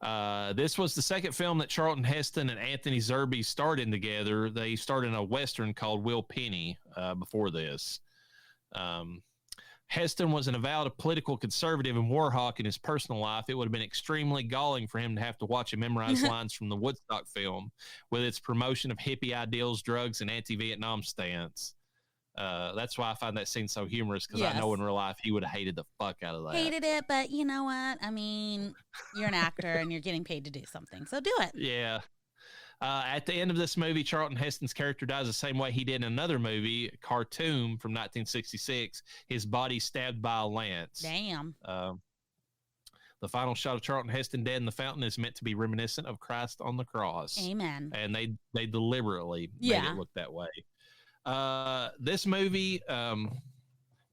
[SPEAKER 1] This was the second film that Charlton Heston and Anthony Zerbe starred in together. They starred in a Western called Will Penny before this. Heston was an avowed political conservative and war hawk in his personal life. It would have been extremely galling for him to have to watch and memorize lines from the Woodstock film with its promotion of hippie ideals, drugs, and anti-Vietnam stance. That's why I find that scene so humorous, because I know in real life he would have hated the fuck out of that.
[SPEAKER 2] Hated it, but you know what? I mean, you're an actor and you're getting paid to do something, so do it.
[SPEAKER 1] Yeah. At the end of this movie, Charlton Heston's character dies the same way he did in another movie, Khartoum, from 1966. His body stabbed by a lance.
[SPEAKER 2] Damn.
[SPEAKER 1] The final shot of Charlton Heston dead in the fountain is meant to be reminiscent of Christ on the cross.
[SPEAKER 2] Amen.
[SPEAKER 1] And they deliberately made it look that way. This movie,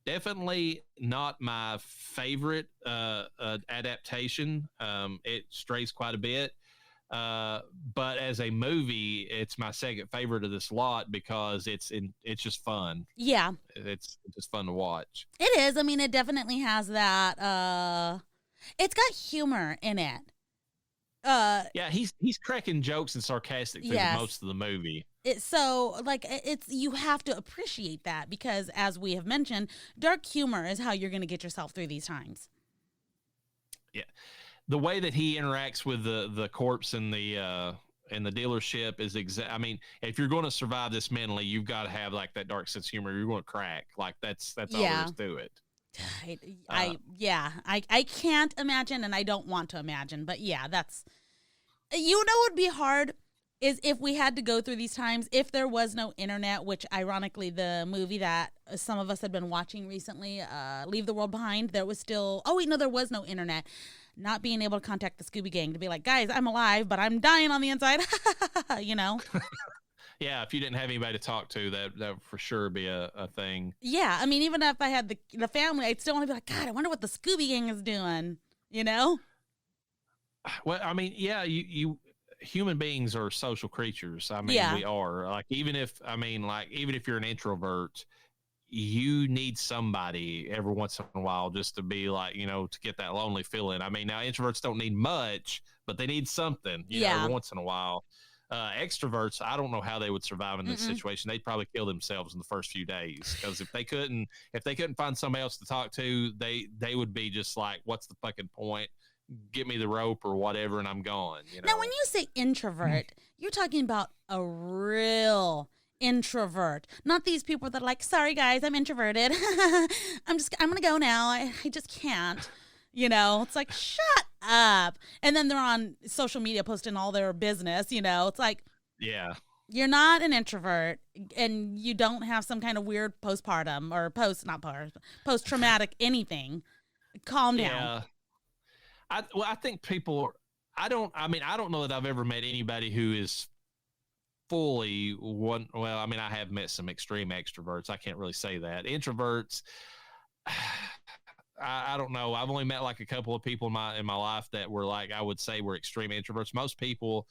[SPEAKER 1] definitely not my favorite adaptation. It strays quite a bit. But as a movie, it's my second favorite of this lot, because it's just fun.
[SPEAKER 2] Yeah.
[SPEAKER 1] It's just fun to watch.
[SPEAKER 2] It is. I mean, it definitely has that, it's got humor in it.
[SPEAKER 1] Yeah, he's cracking jokes and sarcastic through most of the movie.
[SPEAKER 2] It's you have to appreciate that, because as we have mentioned, dark humor is how you're going to get yourself through these times.
[SPEAKER 1] Yeah. The way that he interacts with the corpse in the dealership is I mean, if you're going to survive this mentally, you've got to have that dark sense of humor. You're going to crack. That's all there is to it.
[SPEAKER 2] I can't imagine, and I don't want to imagine, but that's, would be hard is if we had to go through these times, if there was no internet, which ironically the movie that some of us had been watching recently, Leave the World Behind, there was still, there was no internet. Not being able to contact the Scooby Gang to be like, guys, I'm alive, but I'm dying on the inside,
[SPEAKER 1] Yeah, if you didn't have anybody to talk to, that would for sure be a thing.
[SPEAKER 2] Yeah, I mean, even if I had the family, I'd still want to be like, God, I wonder what the Scooby Gang is doing,
[SPEAKER 1] Well, I mean, yeah, you human beings are social creatures. I mean, we are. Even if you're an introvert, you need somebody every once in a while just to be to get that lonely feeling. I mean, now introverts don't need much, but they need something, every once in a while. Extroverts, I don't know how they would survive in this
[SPEAKER 2] Mm-mm.
[SPEAKER 1] situation. They'd probably kill themselves in the first few days, because if they couldn't find somebody else to talk to, they would be just like, what's the fucking point? Get me the rope or whatever, and I'm gone.
[SPEAKER 2] Now, when you say introvert, you're talking about a real introvert, not these people that are like, sorry guys, I'm introverted. I'm gonna go now. I just can't. It's like, shut up. And then they're on social media posting all their business. It's like,
[SPEAKER 1] yeah,
[SPEAKER 2] you're not an introvert, and you don't have some kind of weird postpartum or post-traumatic anything. Calm down.
[SPEAKER 1] yeah. I think people. I don't know that I've ever met anybody who is fully one. Well, I mean, I have met some extreme extroverts. I can't really say that. Introverts, I don't know. I've only met like a couple of people in my life that were like, I would say, were extreme introverts. Most people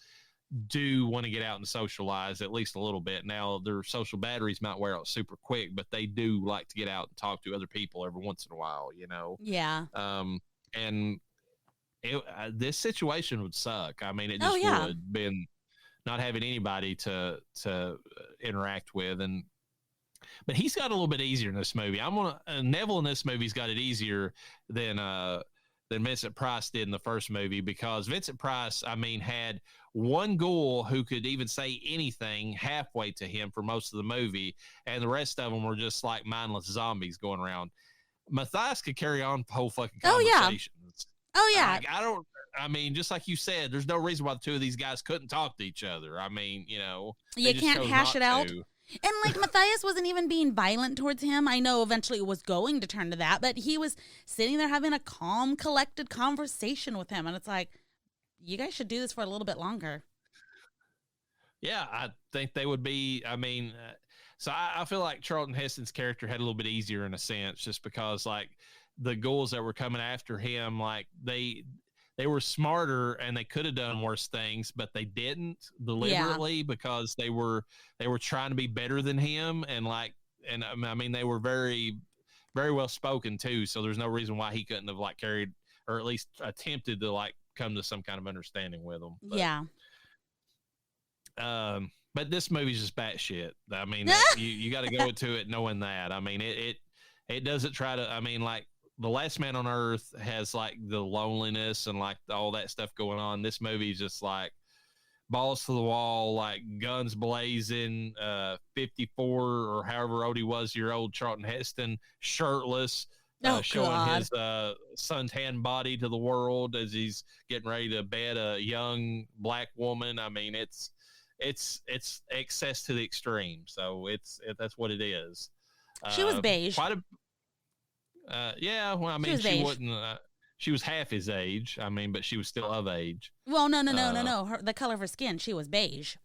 [SPEAKER 1] do want to get out and socialize at least a little bit. Now, their social batteries might wear out super quick, but they do like to get out and talk to other people every once in a while.
[SPEAKER 2] Yeah.
[SPEAKER 1] And this situation would suck. I mean, it just would been not having anybody to interact with. But he's got a little bit easier in this movie. Neville in this movie's got it easier than Vincent Price did in the first movie, because Vincent Price, I mean, had one ghoul who could even say anything halfway to him for most of the movie, and the rest of them were just like mindless zombies going around. Matthias could carry on the whole fucking conversation.
[SPEAKER 2] Oh yeah.
[SPEAKER 1] I mean, just like you said, there's no reason why the two of these guys couldn't talk to each other. I mean,
[SPEAKER 2] you can't hash it out. And like, Matthias wasn't even being violent towards him. I know eventually it was going to turn to that, but he was sitting there having a calm, collected conversation with him. And it's like, you guys should do this for a little bit longer.
[SPEAKER 1] Yeah, I think they would be. I mean, so I feel like Charlton Heston's character had a little bit easier in a sense, just because like the ghouls that were coming after him, like they were smarter and they could have done worse things, but they didn't deliberately, because they were trying to be better than him. And I mean, they were very, very well spoken too. So there's no reason why he couldn't have like carried, or at least attempted to like come to some kind of understanding with them. But,
[SPEAKER 2] yeah.
[SPEAKER 1] But this movie's just batshit. I mean, you got to go into it knowing that. I mean, it doesn't try to, I mean, like, The Last Man on Earth has like the loneliness and like all that stuff going on. This movie's just like balls to the wall, like guns blazing, 54 or however old he was, year old Charlton Heston, shirtless, showing his suntan body to the world as he's getting ready to bed a young black woman. I mean, it's excess to the extreme. So that's what it is.
[SPEAKER 2] She was beige.
[SPEAKER 1] Yeah, well, I mean, she wasn't. She was half his age. I mean, but she was still of age.
[SPEAKER 2] Well, no. The color of her skin, she was beige.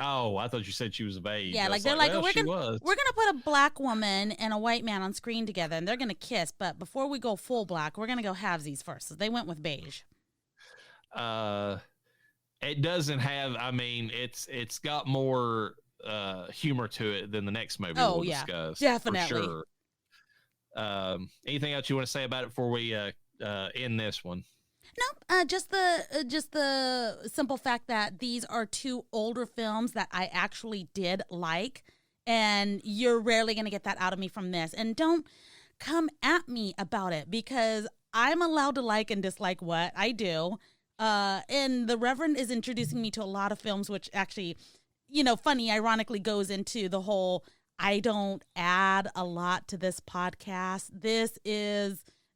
[SPEAKER 1] Oh, I thought you said she was of age.
[SPEAKER 2] Yeah, like they're like, we're gonna put a black woman and a white man on screen together, and they're gonna kiss. But before we go full black, we're gonna go halvesies first. So they went with beige.
[SPEAKER 1] It doesn't have. I mean, it's got more humor to it than the next movie we'll discuss.
[SPEAKER 2] Definitely.
[SPEAKER 1] For sure. Anything else you want to say about it before we end this one?
[SPEAKER 2] No, just the simple fact that these are two older films that I actually did like, and you're rarely going to get that out of me from this. And don't come at me about it, because I'm allowed to like and dislike what I do. And the Reverend is introducing me to a lot of films, which actually, ironically goes into the whole, I don't add a lot to this podcast.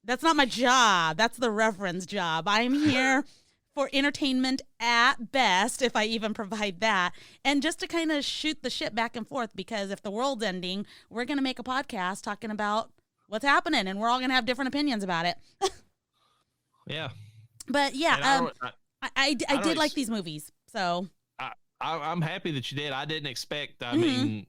[SPEAKER 2] That's not my job. That's the Reverend's job. I'm here for entertainment at best, if I even provide that. And just to kind of shoot the shit back and forth, because if the world's ending, we're going to make a podcast talking about what's happening, and we're all going to have different opinions about it.
[SPEAKER 1] Yeah.
[SPEAKER 2] But yeah, I did like these movies. So
[SPEAKER 1] I'm happy that you did. I didn't expect, I mean,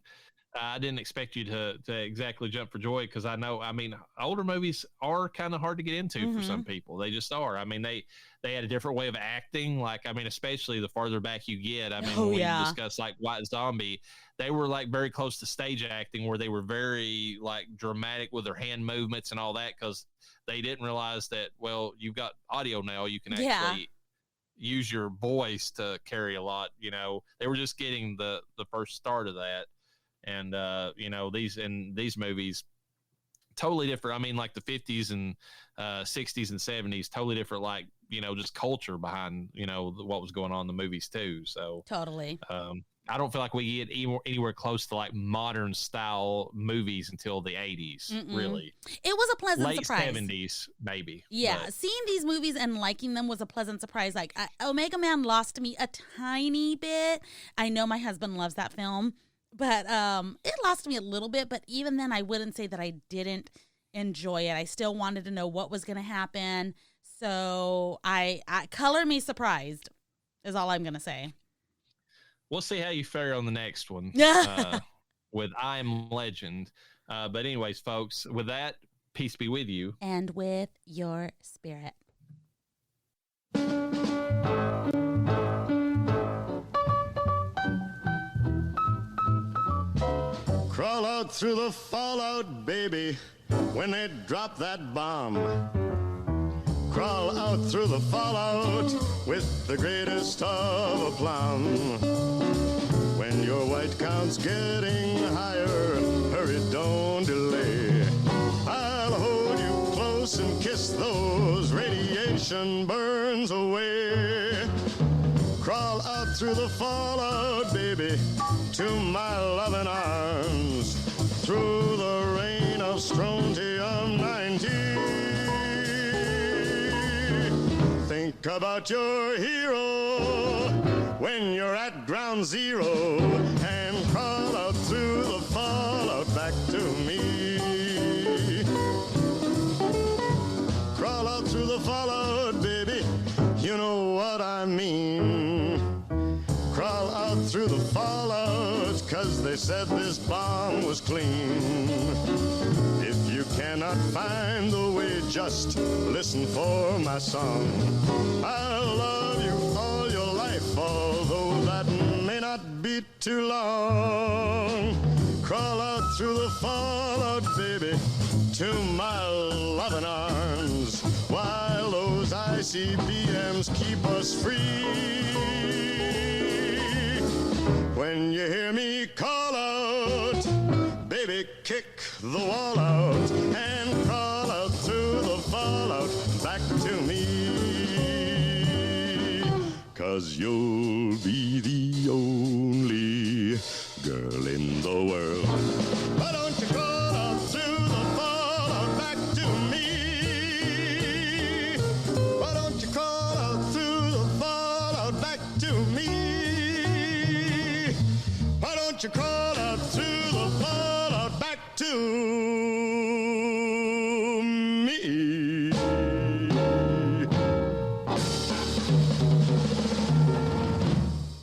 [SPEAKER 1] I didn't expect you to exactly jump for joy, because I know, I mean, older movies are kind of hard to get into for some people. They just are. I mean, they had a different way of acting. Like, I mean, especially the farther back you get. I mean, when you discuss like White Zombie, they were like very close to stage acting, where they were very like dramatic with their hand movements and all that, because they didn't realize that, well, you've got audio now. You can actually use your voice to carry a lot. You know, they were just getting the first start of that, and you know, these movies totally different. I mean, like the 50s and 60s and 70s, totally different. Like, you know, just culture behind, you know, what was going on in the movies too. So
[SPEAKER 2] totally.
[SPEAKER 1] I don't feel like we get anywhere close to like modern style movies until the 80s. Really,
[SPEAKER 2] it was a pleasant
[SPEAKER 1] late
[SPEAKER 2] surprise.
[SPEAKER 1] 70s maybe.
[SPEAKER 2] Yeah,
[SPEAKER 1] but
[SPEAKER 2] seeing these movies and liking them was a pleasant surprise. Like Omega Man lost me a tiny bit. I know my husband loves that film, but it lost me a little bit. But even then, I wouldn't say that I didn't enjoy it. I still wanted to know what was going to happen. So I color me surprised is all I'm going to say.
[SPEAKER 1] we'll see how you fare on the next one with I Am Legend. But anyways, folks, with that, peace be with you.
[SPEAKER 2] And with your spirit.
[SPEAKER 3] Crawl out through the fallout, baby, when they drop that bomb. Crawl out through the fallout with the greatest of aplomb. When your white count's getting higher, hurry, don't delay. I'll hold you close and kiss those radiation burns away. Crawl out through the fallout, baby, to my loving arms. Through the rain of strontium 90. Think about your hero when you're at ground zero, and crawl out through the fallout back to me. Crawl out through the fallout, baby, you know what I mean. Crawl out through the fallout, 'cause they said this bomb was clean. If you cannot find the way, just listen for my song. I'll love you all your life, although that may not be too long. Crawl out through the fallout, baby, to my loving arms, while those ICBMs keep us free. When you hear me call out, baby, kick the wall out and crawl out through the fallout back to me. 'Cause you'll be the only girl in the world.